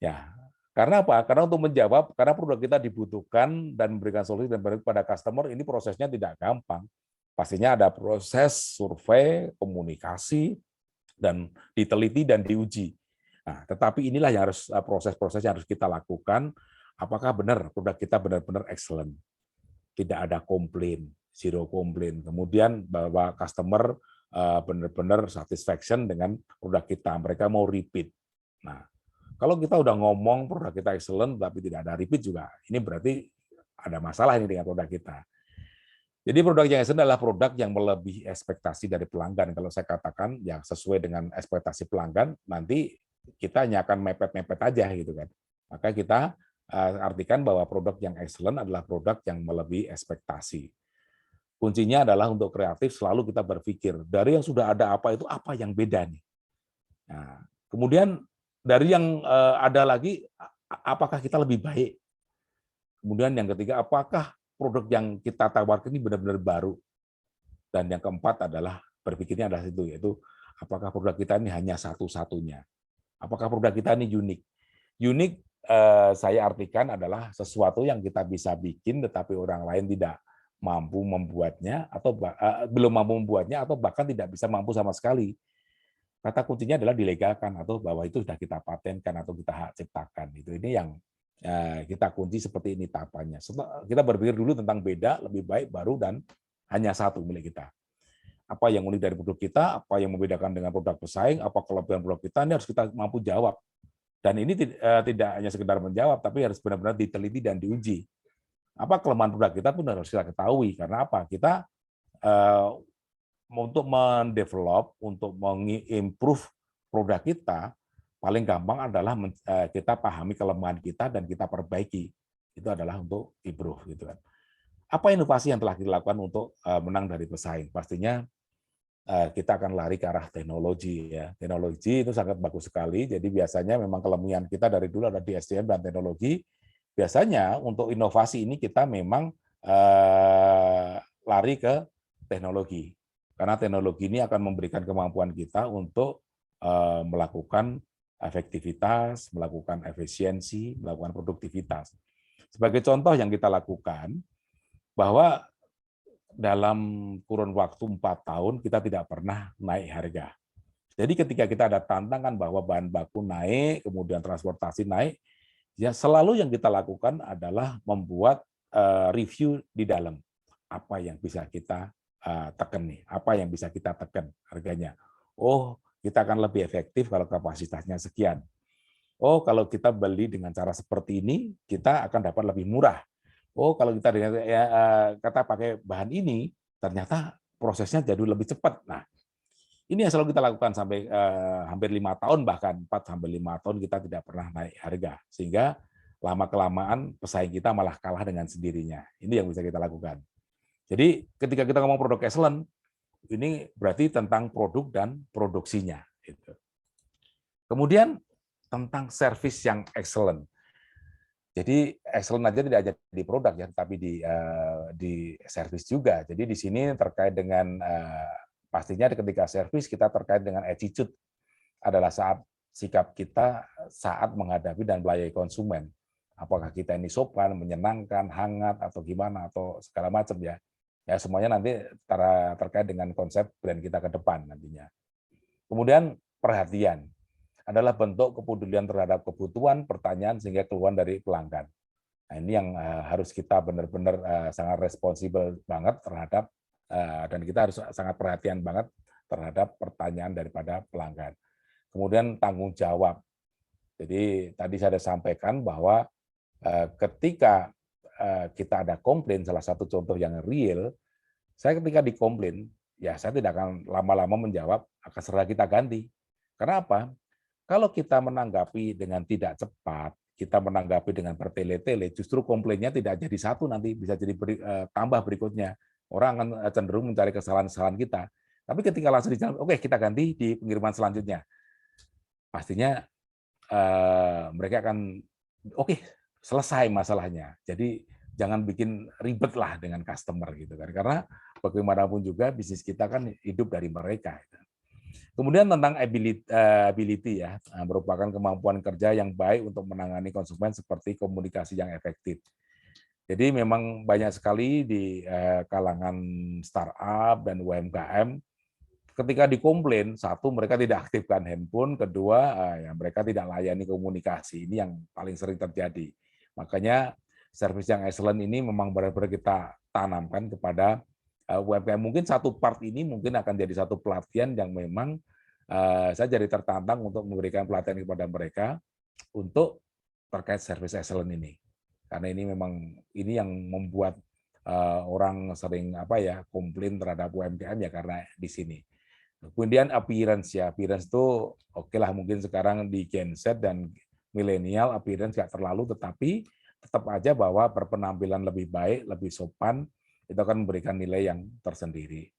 Ya, karena apa? Karena untuk menjawab, karena produk kita dibutuhkan dan memberikan solusi dan kepada customer, ini prosesnya tidak gampang. Pastinya ada proses survei, komunikasi, dan diteliti dan diuji. Nah, tetapi inilah yang harus proses-proses yang harus kita lakukan. Apakah benar produk kita benar-benar excellent, tidak ada komplain, zero komplain. Kemudian bahwa customer benar-benar satisfaction dengan produk kita, mereka mau repeat. Nah, kalau kita udah ngomong produk kita excellent tapi tidak ada repeat juga, ini berarti ada masalah ini dengan produk kita. Jadi produk yang excellent adalah produk yang melebihi ekspektasi dari pelanggan. Kalau saya katakan yang sesuai dengan ekspektasi pelanggan, nanti kita hanya akan mepet-mepet aja gitu kan. Maka kita artikan bahwa produk yang excellent adalah produk yang melebihi ekspektasi. Kuncinya adalah untuk kreatif selalu kita berpikir dari yang sudah ada apa itu apa yang beda nih. Nah, kemudian dari yang ada lagi apakah kita lebih baik. Kemudian yang ketiga apakah produk yang kita tawarkan ini benar-benar baru. Dan yang keempat adalah berpikirnya adalah itu, yaitu apakah produk kita ini hanya satu-satunya. Apakah produk kita ini unik. Unik saya artikan adalah sesuatu yang kita bisa bikin tetapi orang lain tidak mampu membuatnya atau belum mampu membuatnya atau bahkan tidak bisa mampu sama sekali. Kata kuncinya adalah dilegalkan atau bahwa itu sudah kita patenkan atau kita hak ciptakan. Ini yang kita kunci seperti ini tahapannya. Kita berpikir dulu tentang beda, lebih baik, baru, dan hanya satu milik kita. Apa yang unik dari produk kita, apa yang membedakan dengan produk pesaing, apa kelebihan produk kita, ini harus kita mampu jawab. Dan ini tidak hanya sekedar menjawab, tapi harus benar-benar diteliti dan diuji. Apa kelemahan produk kita pun harus kita ketahui. Karena apa? Kita untuk mendevelop, untuk mengimprove produk kita, paling gampang adalah kita pahami kelemahan kita dan kita perbaiki. Itu adalah untuk improve gitu kan. Apa inovasi yang telah dilakukan untuk menang dari pesaing? Pastinya kita akan lari ke arah teknologi ya. Teknologi itu sangat bagus sekali. Jadi biasanya memang kelemahan kita dari dulu ada di SDM dan teknologi. Biasanya untuk inovasi ini kita memang lari ke teknologi. Karena teknologi ini akan memberikan kemampuan kita untuk melakukan efektivitas, melakukan efisiensi, melakukan produktivitas. Sebagai contoh yang kita lakukan, bahwa dalam kurun waktu 4 tahun kita tidak pernah naik harga. Jadi ketika kita ada tantangan bahwa bahan baku naik, kemudian transportasi naik, ya selalu yang kita lakukan adalah membuat review di dalam. apa yang bisa kita tekan nih, apa yang bisa kita tekan harganya. Oh, kita akan lebih efektif kalau kapasitasnya sekian. Oh, kalau kita beli dengan cara seperti ini, kita akan dapat lebih murah. Oh, kalau kita dengan kata pakai bahan ini, ternyata prosesnya jadi lebih cepat. Nah, ini yang selalu kita lakukan sampai hampir 5 tahun, bahkan 4 sampai 5 tahun kita tidak pernah naik harga, sehingga lama-kelamaan pesaing kita malah kalah dengan sendirinya. Ini yang bisa kita lakukan. Jadi ketika kita ngomong produk excellent, ini berarti tentang produk dan produksinya. Gitu. Kemudian tentang service yang excellent. Jadi excellent aja tidak jadi produk ya, tapi di service juga. Jadi di sini terkait dengan pastinya ketika service kita terkait dengan attitude adalah saat sikap kita saat menghadapi dan melayani konsumen. Apakah kita ini sopan, menyenangkan, hangat atau gimana atau segala macam ya. Ya semuanya nanti terkait dengan konsep brand kita ke depan nantinya. Kemudian perhatian adalah bentuk kepedulian terhadap kebutuhan, pertanyaan sehingga keluhan dari pelanggan. Nah, ini yang harus kita benar-benar sangat responsibel banget terhadap dan kita harus sangat perhatian banget terhadap pertanyaan daripada pelanggan. Kemudian tanggung jawab. Jadi tadi saya sudah sampaikan bahwa ketika kita ada komplain, salah satu contoh yang real, saya ketika dikomplain, ya saya tidak akan lama-lama menjawab, akan segera kita ganti. Karena apa? Kalau kita menanggapi dengan tidak cepat, kita menanggapi dengan bertele-tele, justru komplainnya tidak jadi satu, nanti bisa jadi tambah berikutnya. Orang akan cenderung mencari kesalahan-kesalahan kita. Tapi ketika langsung dijawab, oke kita ganti di pengiriman selanjutnya. Pastinya mereka akan, oke selesai masalahnya. Jadi jangan bikin ribet lah dengan customer gitu kan. Karena bagaimanapun juga bisnis kita kan hidup dari mereka. Kemudian tentang ability ya, merupakan kemampuan kerja yang baik untuk menangani konsumen seperti komunikasi yang efektif. Jadi memang banyak sekali di kalangan startup dan UMKM, ketika dikomplain, satu mereka tidak aktifkan handphone, kedua ya mereka tidak layani komunikasi. Ini yang paling sering terjadi. Makanya service yang excellent ini memang benar-benar kita tanamkan kepada UMKM. Mungkin satu part ini mungkin akan jadi satu pelatihan yang memang saya jadi tertantang untuk memberikan pelatihan kepada mereka untuk terkait service excellent ini. Karena ini memang ini yang membuat orang sering komplain terhadap UMKM ya karena di sini. Kemudian appearance ya, appearance itu oke lah mungkin sekarang di Gen Z dan milenial appearance nggak terlalu, tetapi tetap aja bahwa berpenampilan lebih baik, lebih sopan, itu akan memberikan nilai yang tersendiri.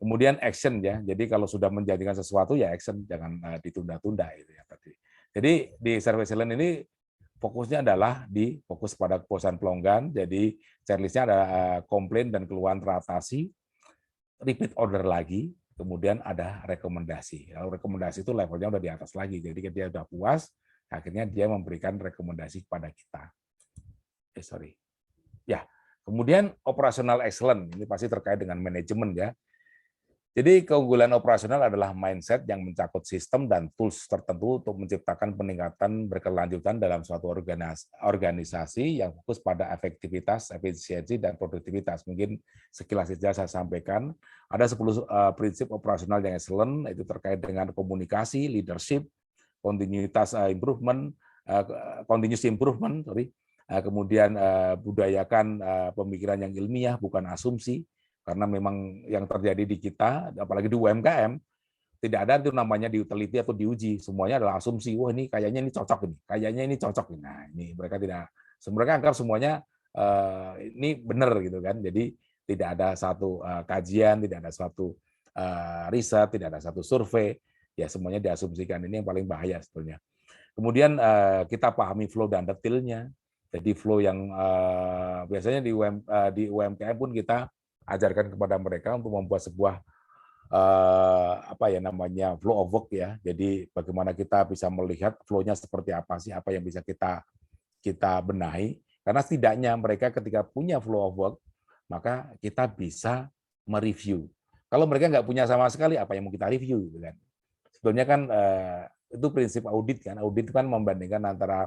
Kemudian action ya, jadi kalau sudah menjadikan sesuatu ya action, jangan ditunda-tunda itu ya tadi. Jadi di service excellence ini fokusnya adalah di fokus pada kepuasan pelanggan, jadi checklist-nya ada komplain dan keluhan teratasi, repeat order lagi, kemudian ada rekomendasi. Kalau rekomendasi itu levelnya udah di atas lagi, jadi ketika dia udah puas, akhirnya dia memberikan rekomendasi kepada kita. Kemudian operational excellence, ini pasti terkait dengan manajemen ya. Jadi keunggulan operasional adalah mindset yang mencakup sistem dan tools tertentu untuk menciptakan peningkatan berkelanjutan dalam suatu organisasi yang fokus pada efektivitas, efisiensi, dan produktivitas. Mungkin sekilas saja saya sampaikan. Ada 10 prinsip operasional yang excellent, itu terkait dengan komunikasi, leadership, continuous improvement, kemudian budayakan pemikiran yang ilmiah, bukan asumsi. Karena memang yang terjadi di kita, apalagi di UMKM, tidak ada itu namanya diutility atau diuji, semuanya adalah asumsi. Wah ini kayaknya ini cocok ini, kayaknya ini cocok. Nah ini mereka anggap semuanya ini benar gitu kan. Jadi tidak ada satu kajian, tidak ada satu riset, tidak ada satu survei, ya semuanya diasumsikan. Ini yang paling bahaya sebetulnya. Kemudian kita pahami flow dan detailnya. Jadi flow yang biasanya di UMKM pun kita ajarkan kepada mereka untuk membuat sebuah flow of work ya. Jadi bagaimana kita bisa melihat flow-nya seperti apa sih, apa yang bisa kita benahi. Karena setidaknya mereka ketika punya flow of work, maka kita bisa mereview. Kalau mereka nggak punya sama sekali, apa yang mau kita review gitu kan. Sebetulnya kan itu prinsip audit kan. Audit kan membandingkan antara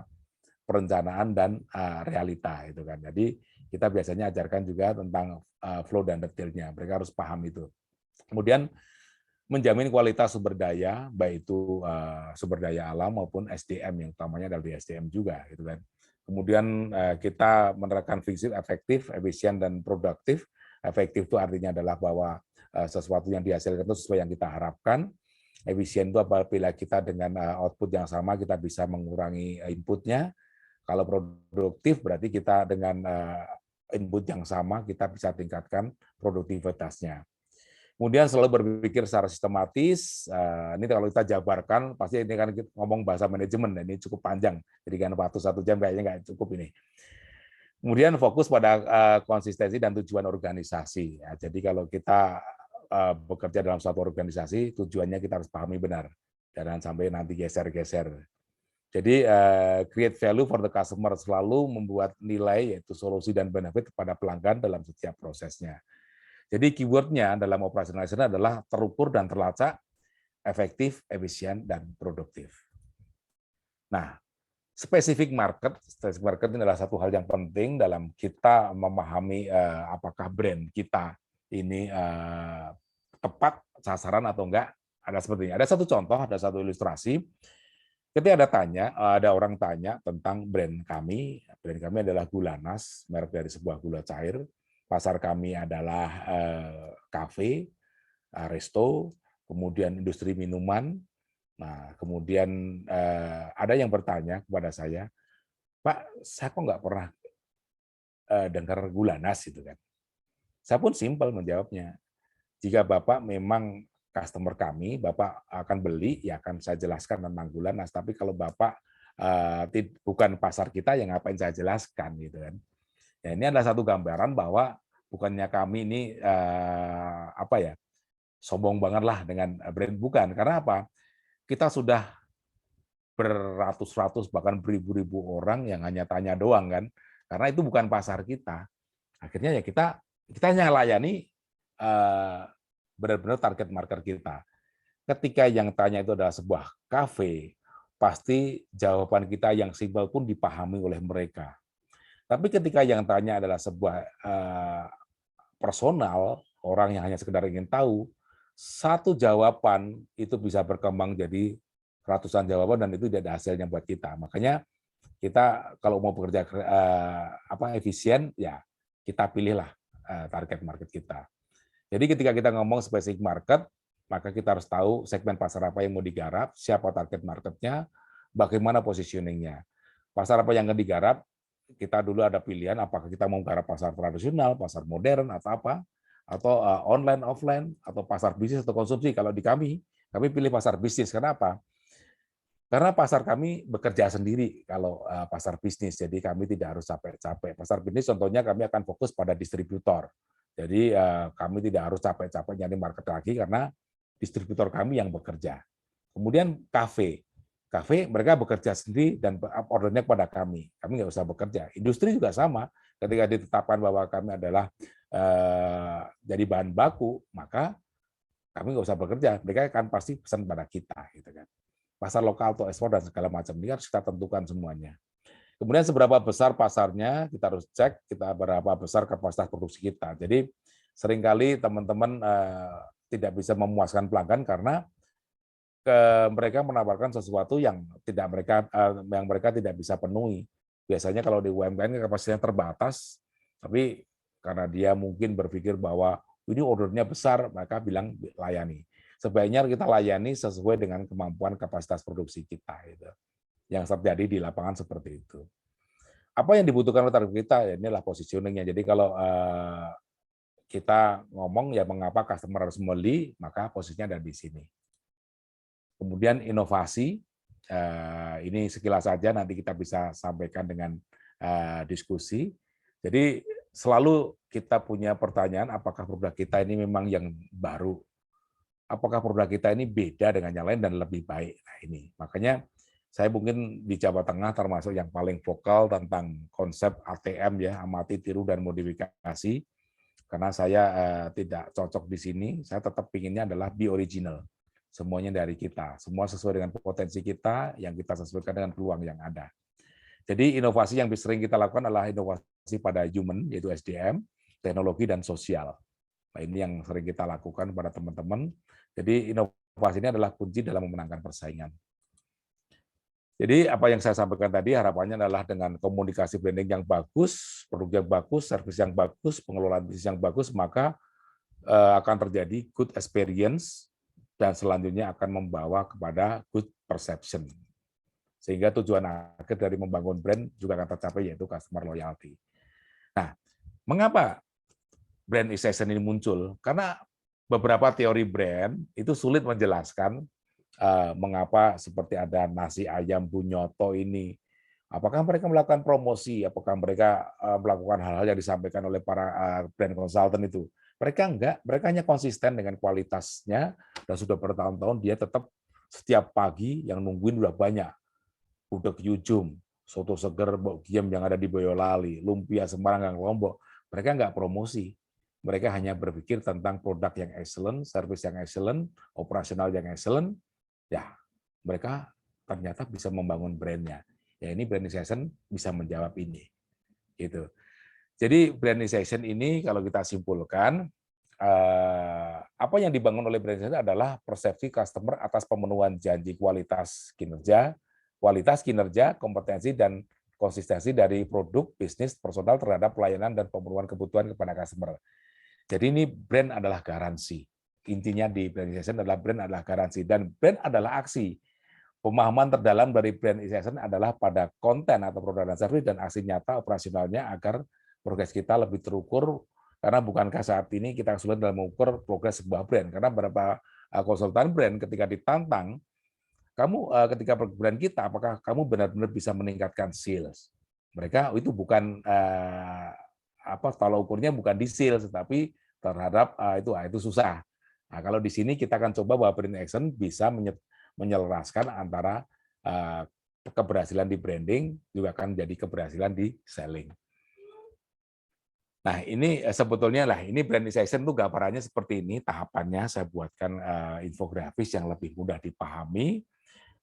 perencanaan dan realita itu kan. Jadi kita biasanya ajarkan juga tentang flow dan detailnya. Mereka harus paham itu. Kemudian menjamin kualitas sumber daya, baik itu sumber daya alam maupun SDM, yang utamanya adalah di SDM juga gitu kan. Kemudian kita menerapkan prinsip efektif, efisien dan produktif. Efektif itu artinya adalah bahwa sesuatu yang dihasilkan itu sesuai yang kita harapkan. Efisien itu apabila kita dengan output yang sama kita bisa mengurangi inputnya. Kalau produktif berarti kita dengan input yang sama kita bisa tingkatkan produktivitasnya. Kemudian selalu berpikir secara sistematis. Ini kalau kita jabarkan, pasti ini kan kita ngomong bahasa manajemen, ini cukup panjang. Jadi kan waktu 1 jam kayaknya nggak cukup ini. Kemudian fokus pada konsistensi dan tujuan organisasi. Ya, jadi kalau kita bekerja dalam suatu organisasi, tujuannya kita harus pahami benar. Jangan sampai nanti geser-geser. Jadi create value for the customer, selalu membuat nilai yaitu solusi dan benefit kepada pelanggan dalam setiap prosesnya. Jadi keyword-nya dalam operasionalisasi adalah terukur dan terlacak, efektif, efisien, dan produktif. Nah, spesifik market ini adalah satu hal yang penting dalam kita memahami apakah brand kita ini tepat sasaran atau enggak. Ada seperti ini. Ada satu contoh, ada satu ilustrasi. Ketika ada orang tanya tentang brand kami adalah gula Nas, merek dari sebuah gula cair. Pasar kami adalah kafe, resto, kemudian industri minuman. Nah, kemudian ada yang bertanya kepada saya, Pak, saya kok nggak pernah dengar gula Nas gitu kan. Saya pun simpel menjawabnya. Jika Bapak memang customer kami, Bapak akan beli, ya akan saya jelaskan tentang gula Nas. Tapi kalau Bapak bukan pasar kita, ya ngapain saya jelaskan gitu kan. Ya, ini adalah satu gambaran bahwa bukannya kami ini sombong banget lah dengan brand, bukan. Karena apa? Kita sudah beratus-ratus bahkan beribu-ribu orang yang hanya tanya doang kan. Karena itu bukan pasar kita. Akhirnya ya kita hanya layani benar-benar target market kita. Ketika yang tanya itu adalah sebuah kafe, pasti jawaban kita yang simpel pun dipahami oleh mereka. Tapi ketika yang tanya adalah sebuah personal, orang yang hanya sekedar ingin tahu, satu jawaban itu bisa berkembang jadi ratusan jawaban dan itu tidak ada hasilnya buat kita. Makanya kita kalau mau bekerja efisien, ya kita pilihlah target market kita. Jadi ketika kita ngomong spesifik market, maka kita harus tahu segmen pasar apa yang mau digarap, siapa target marketnya, bagaimana positioningnya. Pasar apa yang akan digarap, kita dulu ada pilihan apakah kita mau garap pasar tradisional, pasar modern, atau apa, atau online, offline, atau pasar bisnis atau konsumsi. Kalau di kami pilih pasar bisnis. Kenapa? Karena pasar kami bekerja sendiri kalau pasar bisnis, jadi kami tidak harus capek-capek. Pasar bisnis contohnya kami akan fokus pada distributor. Jadi kami tidak harus capek-capek nyari market lagi karena distributor kami yang bekerja. Kemudian kafe mereka bekerja sendiri dan ordernya kepada kami nggak usah bekerja. Industri juga sama, ketika ditetapkan bahwa kami adalah jadi bahan baku, maka kami nggak usah bekerja, mereka akan pasti pesan pada kita, gitu kan. Pasar lokal atau ekspor dan segala macam ini harus kita tentukan semuanya. Kemudian seberapa besar pasarnya, kita harus cek berapa besar kapasitas produksi kita. Jadi seringkali teman-teman tidak bisa memuaskan pelanggan karena mereka menawarkan sesuatu yang mereka tidak bisa penuhi. Biasanya kalau di UMKM kapasitasnya terbatas, tapi karena dia mungkin berpikir bahwa ini ordernya besar, maka bilang layani. Sebaiknya kita layani sesuai dengan kemampuan kapasitas produksi kita. Gitu. Yang terjadi di lapangan seperti itu. Apa yang dibutuhkan oleh target kita? Ya, inilah positioningnya. Jadi kalau kita ngomong ya mengapa customer harus membeli, maka posisinya ada di sini. Kemudian inovasi, ini sekilas saja nanti kita bisa sampaikan dengan diskusi. Jadi selalu kita punya pertanyaan, apakah produk kita ini memang yang baru? Apakah produk kita ini beda dengan yang lain dan lebih baik? Nah ini, makanya saya mungkin di Jawa Tengah termasuk yang paling vokal tentang konsep ATM ya, amati, tiru, dan modifikasi. Karena saya tidak cocok di sini, saya tetap pinginnya adalah be original. Semuanya dari kita, semua sesuai dengan potensi kita, yang kita sesuaikan dengan peluang yang ada. Jadi inovasi yang sering kita lakukan adalah inovasi pada human, yaitu SDM, teknologi, dan sosial. Nah, ini yang sering kita lakukan pada teman-teman. Jadi inovasi ini adalah kunci dalam memenangkan persaingan. Jadi apa yang saya sampaikan tadi harapannya adalah dengan komunikasi branding yang bagus, produk yang bagus, servis yang bagus, pengelolaan bisnis yang bagus, maka akan terjadi good experience dan selanjutnya akan membawa kepada good perception. Sehingga tujuan akhir dari membangun brand juga akan tercapai, yaitu customer loyalty. Nah, mengapa brand assessment ini muncul? Karena beberapa teori brand itu sulit menjelaskan mengapa seperti ada nasi ayam Bunyoto ini. Apakah mereka melakukan promosi? Apakah mereka melakukan hal-hal yang disampaikan oleh para brand consultant itu? Mereka enggak, mereka hanya konsisten dengan kualitasnya, dan sudah bertahun-tahun dia tetap setiap pagi yang nungguin udah banyak. Gudeg Yujum, soto seger Mbok Giem yang ada di Boyolali, lumpia Semarang yang Lombok. Mereka enggak promosi. Mereka hanya berpikir tentang produk yang excellent, service yang excellent, operasional yang excellent. Ya, mereka ternyata bisa membangun brand-nya. Ya, ini brandization bisa menjawab ini. Gitu. Jadi brandization ini kalau kita simpulkan, apa yang dibangun oleh brandization adalah persepsi customer atas pemenuhan janji kualitas, kinerja, kompetensi, dan konsistensi dari produk, bisnis, personal terhadap pelayanan dan pemenuhan kebutuhan kepada customer. Jadi ini brand adalah garansi. Intinya di brandization adalah brand adalah garansi, dan brand adalah aksi. Pemahaman terdalam dari brandization adalah pada konten atau produk dan service dan aksi nyata operasionalnya agar progres kita lebih terukur, karena bukankah saat ini kita sulit dalam mengukur progres sebuah brand, karena beberapa konsultan brand ketika ditantang, kamu ketika brand kita, apakah kamu benar-benar bisa meningkatkan sales? Mereka itu bukan tolak ukurnya bukan di sales, tetapi terhadap itu susah. Nah, kalau di sini kita akan coba bahwa brand action bisa menyelaraskan antara keberhasilan di branding juga akan jadi keberhasilan di selling. Nah, ini sebetulnya ini brandization itu gambarannya seperti ini, tahapannya saya buatkan infografis yang lebih mudah dipahami.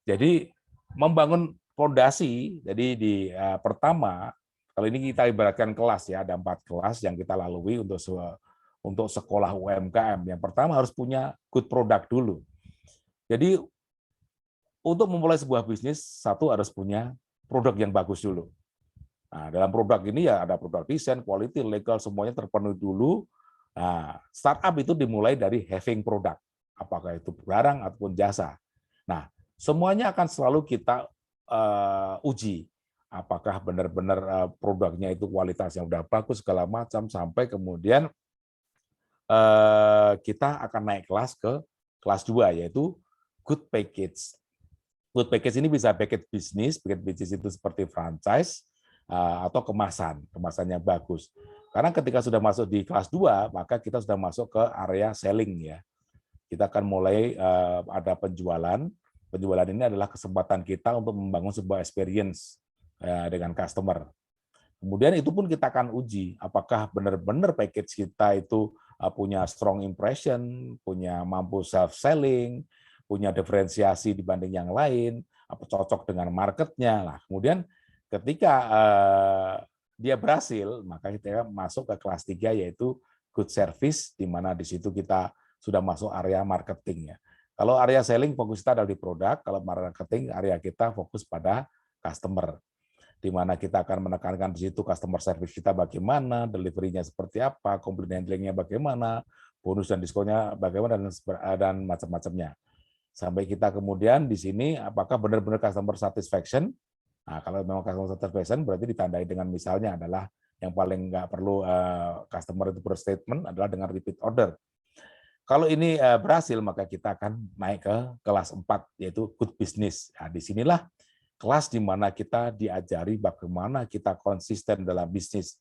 Jadi membangun fondasi, jadi di pertama, kalau ini kita ibaratkan kelas ya, ada 4 kelas yang kita lalui untuk sekolah UMKM. Yang pertama harus punya good product dulu. Jadi untuk memulai sebuah bisnis, satu harus punya produk yang bagus dulu. Nah, dalam produk ini ya ada produk desain, quality, legal, semuanya terpenuhi dulu. Nah, startup itu dimulai dari having product, apakah itu barang ataupun jasa. Nah, semuanya akan selalu kita uji, apakah benar-benar produknya itu kualitasnya udah bagus segala macam, sampai kemudian kita akan naik kelas ke kelas 2, yaitu good package. Good package ini bisa package bisnis itu seperti franchise atau kemasannya bagus. Karena ketika sudah masuk di kelas 2, maka kita sudah masuk ke area selling ya. Kita akan mulai ada penjualan. Penjualan ini adalah kesempatan kita untuk membangun sebuah experience dengan customer. Kemudian itu pun kita akan uji apakah benar-benar package kita itu punya strong impression, punya mampu self selling, punya diferensiasi dibanding yang lain, apa cocok dengan marketnya. Nah, kemudian ketika dia berhasil, maka kita masuk ke kelas 3 yaitu good service, di mana di situ kita sudah masuk area marketing ya. Kalau area selling fokus kita adalah di produk, kalau marketing area kita fokus pada customer, di mana kita akan menekankan di situ customer service kita bagaimana, delivery-nya seperti apa, complaint handling-nya bagaimana, bonus dan diskonnya bagaimana, dan macam-macamnya. Sampai kita kemudian di sini apakah benar-benar customer satisfaction. Nah, kalau memang customer satisfaction berarti ditandai dengan misalnya adalah yang paling nggak perlu customer itu berstatement adalah dengan repeat order. Kalau ini berhasil, maka kita akan naik ke kelas 4 yaitu good business. Nah, disinilah kelas di mana kita diajari bagaimana kita konsisten dalam bisnis.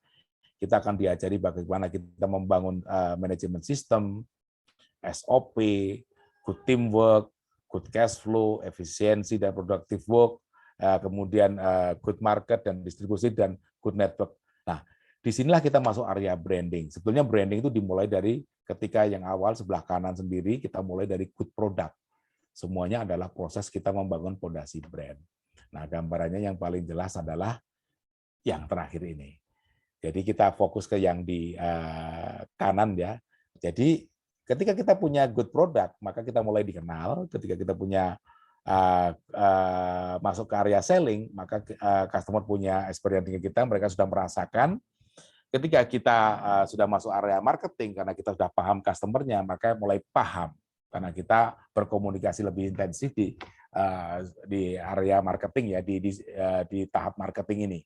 Kita akan diajari bagaimana kita membangun manajemen sistem, SOP, good teamwork, good cash flow, efisiensi dan productive work, kemudian good market dan distribusi, dan good network. Nah, disinilah kita masuk area branding. Sebetulnya branding itu dimulai dari ketika yang awal sebelah kanan sendiri, kita mulai dari good product. Semuanya adalah proses kita membangun fondasi brand. Nah, gambarannya yang paling jelas adalah yang terakhir ini. Jadi kita fokus ke yang di kanan ya. Jadi ketika kita punya good product, maka kita mulai dikenal. Ketika kita punya masuk ke area selling, maka customer punya experience dengan kita, mereka sudah merasakan. Ketika kita sudah masuk area marketing, karena kita sudah paham customer-nya, maka mulai paham. Karena kita berkomunikasi lebih intensif di area marketing ya, di tahap marketing ini.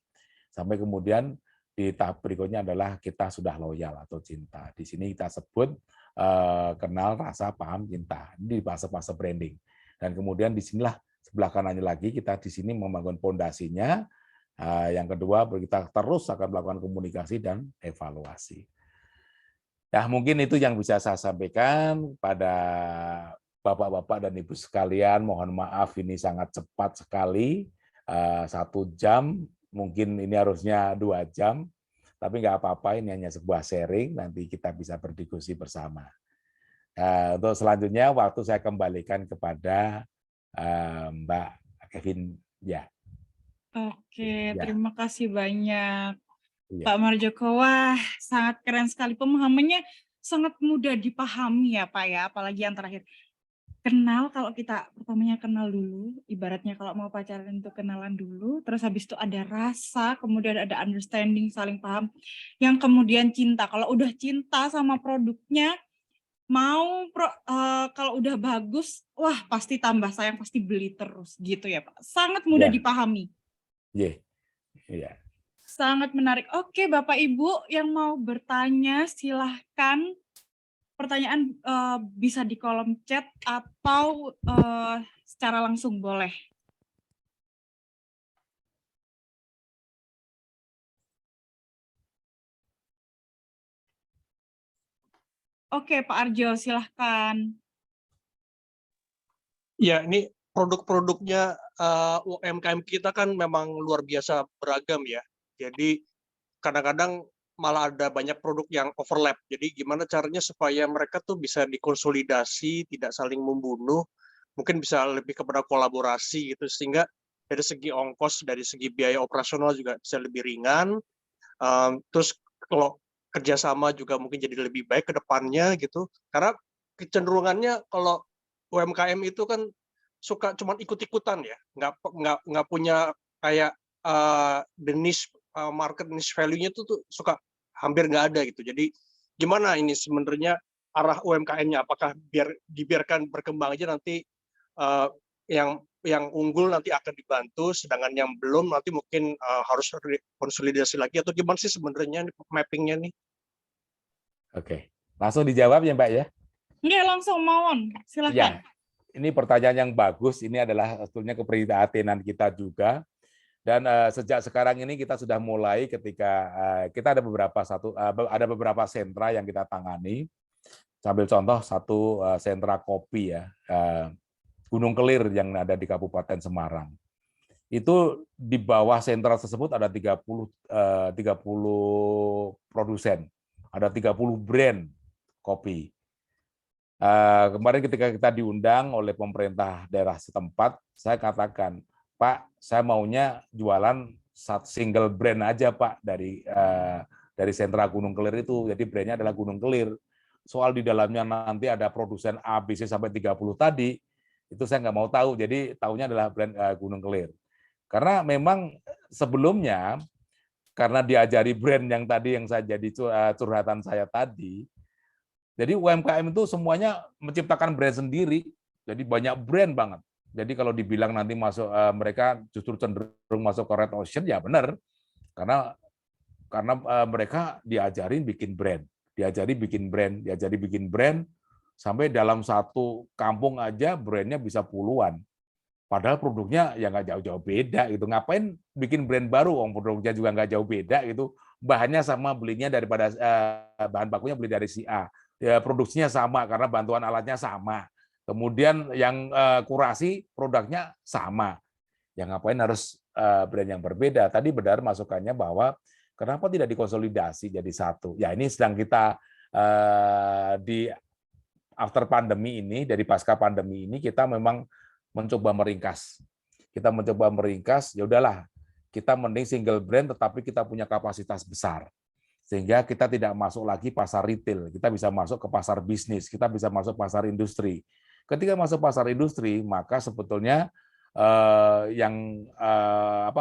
Sampai kemudian di tahap berikutnya adalah kita sudah loyal atau cinta. Di sini kita sebut kenal, rasa, paham, cinta. Ini di fase-fase branding. Dan kemudian di sinilah sebelah kanannya lagi kita di sini membangun fondasinya. Yang kedua kita terus akan melakukan komunikasi dan evaluasi. Ya mungkin itu yang bisa saya sampaikan pada Bapak-bapak dan Ibu sekalian. Mohon maaf ini sangat cepat sekali. 1 jam, mungkin ini harusnya 2 jam, tapi nggak apa-apa, ini hanya sebuah sharing, nanti kita bisa berdiskusi bersama. Untuk selanjutnya, waktu saya kembalikan kepada Mbak Kevin. Ya. Oke, Ya. terima kasih banyak Ya. Pak Marjoko. Wah, sangat keren sekali, pemahamannya sangat mudah dipahami ya Pak ya, apalagi yang terakhir. Kenal, kalau kita pertamanya kenal dulu, ibaratnya kalau mau pacaran itu kenalan dulu, terus habis itu ada rasa, kemudian ada understanding, saling paham, yang kemudian cinta. Kalau udah cinta sama produknya, kalau udah bagus, wah pasti tambah sayang, pasti beli terus gitu ya Pak. Sangat mudah Ya. dipahami. Iya. Ya. Sangat menarik. Oke Bapak Ibu yang mau bertanya silahkan. Pertanyaan bisa di kolom chat atau secara langsung boleh. Oke Pak Arjo, silahkan. Ya, ini produk-produknya UMKM kita kan memang luar biasa beragam ya. Jadi kadang-kadang malah ada banyak produk yang overlap. Jadi gimana caranya supaya mereka tuh bisa dikonsolidasi, tidak saling membunuh, mungkin bisa lebih kepada kolaborasi gitu, sehingga dari segi ongkos, dari segi biaya operasional juga bisa lebih ringan. Terus kalau kerjasama juga mungkin jadi lebih baik ke depannya gitu. Karena kecenderungannya kalau UMKM itu kan suka cuman ikut-ikutan ya, nggak punya kayak the niche market niche value-nya tuh suka hampir nggak ada gitu. Jadi gimana ini sebenarnya arah UMKM-nya? Apakah dibiarkan berkembang aja nanti yang unggul nanti akan dibantu, sedangkan yang belum nanti mungkin harus konsolidasi lagi, atau gimana sih sebenarnya mapping-nya nih? Oke, langsung dijawab ya Mbak ya. Nggak, langsung mawon, silahkan. Ya, ini pertanyaan yang bagus. Ini adalah sebetulnya keprihatinan kita juga. Dan sejak sekarang ini kita sudah mulai ketika kita ada beberapa sentra yang kita tangani. Sambil contoh satu sentra kopi ya, Gunung Kelir yang ada di Kabupaten Semarang. Itu di bawah sentra tersebut ada 30 produsen, ada 30 brand kopi. Kemarin ketika kita diundang oleh pemerintah daerah setempat, saya katakan, Pak, saya maunya jualan single brand aja Pak dari sentra Gunung Kelir itu. Jadi brandnya adalah Gunung Kelir. Soal di dalamnya nanti ada produsen A, B, C sampai 30 tadi, itu saya nggak mau tahu. Jadi tahunya adalah brand Gunung Kelir. Karena memang sebelumnya, karena diajari brand yang tadi yang saya jadi curhatan saya tadi, jadi UMKM itu semuanya menciptakan brand sendiri, jadi banyak brand banget. Jadi kalau dibilang nanti masuk mereka justru cenderung masuk ke red ocean, ya benar, karena mereka diajari bikin brand, sampai dalam satu kampung aja brandnya bisa puluhan. Padahal produknya ya nggak jauh-jauh beda gitu. Ngapain bikin brand baru? Produknya juga nggak jauh beda gitu. Bahannya sama, belinya daripada bahan bakunya beli dari si A. Ya, produksinya sama karena bantuan alatnya sama. Kemudian yang kurasi produknya sama. Ya ngapain harus brand yang berbeda? Tadi benar masukannya bahwa kenapa tidak dikonsolidasi jadi satu? Ya ini sedang kita di after pandemi ini, dari pasca pandemi ini kita memang mencoba meringkas. Kita mencoba meringkas, ya udahlah kita mending single brand tetapi kita punya kapasitas besar. Sehingga kita tidak masuk lagi pasar retail, kita bisa masuk ke pasar bisnis, kita bisa masuk pasar industri. Ketika masuk pasar industri, maka sebetulnya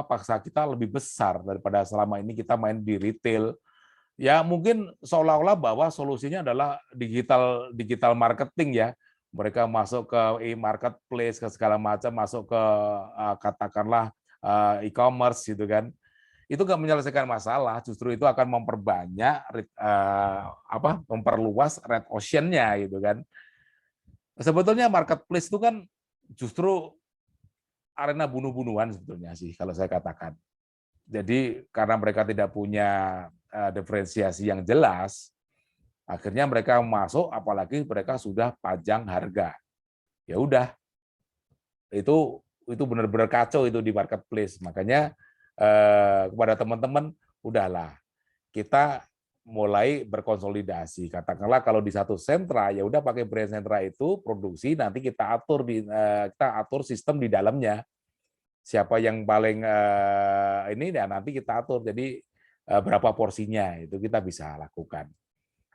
paksa kita lebih besar daripada selama ini kita main di retail. Ya mungkin seolah-olah bahwa solusinya adalah digital marketing ya. Mereka masuk ke e-marketplace, ke segala macam, masuk ke katakanlah e-commerce gitu kan. Itu nggak menyelesaikan masalah, justru itu akan memperbanyak memperluas red ocean-nya gitu kan. Sebetulnya marketplace itu kan justru arena bunuh-bunuhan sebetulnya sih kalau saya katakan. Jadi karena mereka tidak punya diferensiasi yang jelas, akhirnya mereka masuk, apalagi mereka sudah pajang harga. Ya udah, itu benar-benar kacau itu di marketplace. Makanya kepada teman-teman, udahlah kita mulai berkonsolidasi. Katakanlah kalau di satu sentra, ya udah pakai brand sentra itu produksi, nanti kita atur sistem di dalamnya. Siapa yang paling ini ya nanti kita atur. Jadi berapa porsinya itu kita bisa lakukan.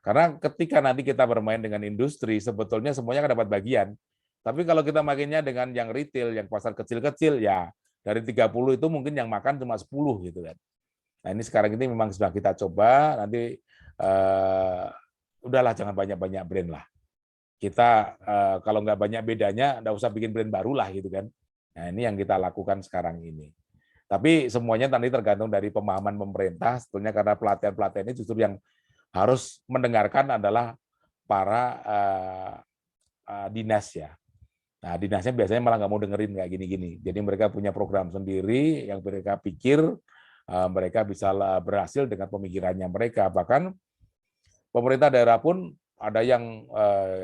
Karena ketika nanti kita bermain dengan industri, sebetulnya semuanya akan dapat bagian. Tapi kalau kita makinnya dengan yang retail, yang pasar kecil-kecil, ya dari 30 itu mungkin yang makan cuma 10 gitu kan. Nah ini sekarang ini memang sudah kita coba, nanti udahlah jangan banyak-banyak brand lah. Kita kalau nggak banyak bedanya, nggak usah bikin brand baru lah gitu kan. Nah ini yang kita lakukan sekarang ini. Tapi semuanya nanti tergantung dari pemahaman pemerintah, sebetulnya karena pelatihan-pelatihan ini justru yang harus mendengarkan adalah para dinas ya. Nah dinasnya biasanya malah nggak mau dengerin kayak gini-gini. Jadi mereka punya program sendiri yang mereka pikir mereka bisa berhasil dengan pemikirannya mereka. Bahkan pemerintah daerah pun ada yang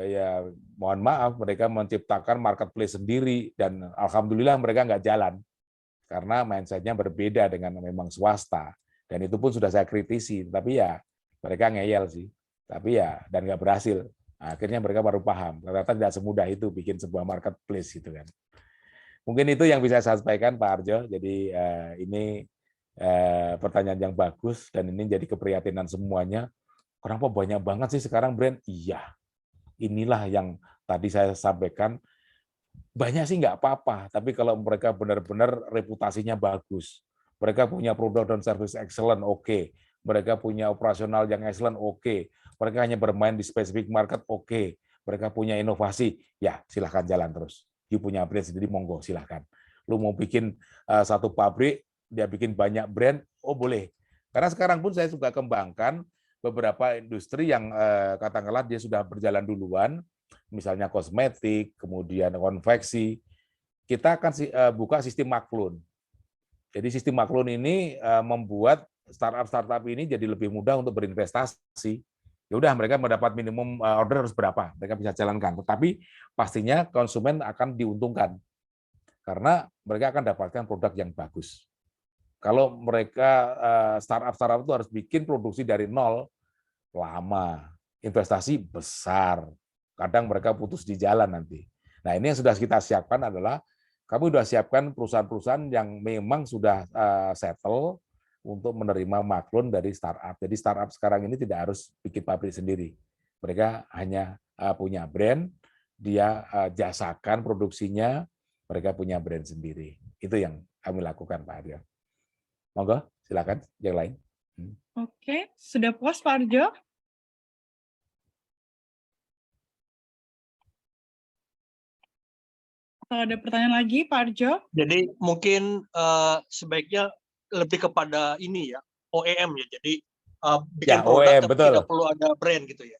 ya mohon maaf mereka menciptakan marketplace sendiri dan alhamdulillah mereka nggak jalan. Karena mindset-nya berbeda dengan memang swasta. Dan itu pun sudah saya kritisi, tapi ya mereka ngeyel sih. Tapi ya, dan nggak berhasil. Nah, akhirnya mereka baru paham. Ternyata tidak semudah itu bikin sebuah marketplace gitu kan. Mungkin itu yang bisa saya sampaikan Pak Arjo. Jadi ini pertanyaan yang bagus dan ini jadi keprihatinan semuanya. Kenapa banyak banget sih sekarang brand? Iya, inilah yang tadi saya sampaikan. Banyak sih nggak apa-apa, tapi kalau mereka benar-benar reputasinya bagus, mereka punya produk dan service excellent, oke. Mereka punya operasional yang excellent, oke. Mereka hanya bermain di spesifik market, oke. Mereka punya inovasi, ya silahkan jalan terus. You punya brand sendiri, monggo silahkan. Lu mau bikin satu pabrik, dia bikin banyak brand, oh boleh. Karena sekarang pun saya juga kembangkan beberapa industri yang katakanlah dia sudah berjalan duluan, misalnya kosmetik, kemudian konveksi, kita akan buka sistem maklun. Jadi sistem maklun ini membuat startup ini jadi lebih mudah untuk berinvestasi. Ya udah mereka mendapat minimum order harus berapa, mereka bisa jalankan. Tetapi pastinya konsumen akan diuntungkan karena mereka akan dapatkan produk yang bagus. Kalau mereka startup itu harus bikin produksi dari nol, lama, investasi besar. Kadang mereka putus di jalan nanti. Nah ini yang sudah kita siapkan adalah, kami sudah siapkan perusahaan-perusahaan yang memang sudah settle untuk menerima maklun dari startup. Jadi startup sekarang ini tidak harus bikin pabrik sendiri. Mereka hanya punya brand, dia jasakan produksinya, mereka punya brand sendiri. Itu yang kami lakukan Pak Arjo. Monggo, silakan yang lain. Oke, sudah puas Pak Arjo? Kalau ada pertanyaan lagi, Pak Arjo? Jadi mungkin sebaiknya lebih kepada ini ya, OEM ya. Jadi bikin ya, produk OEM, tapi betul. tidak perlu ada brand gitu ya.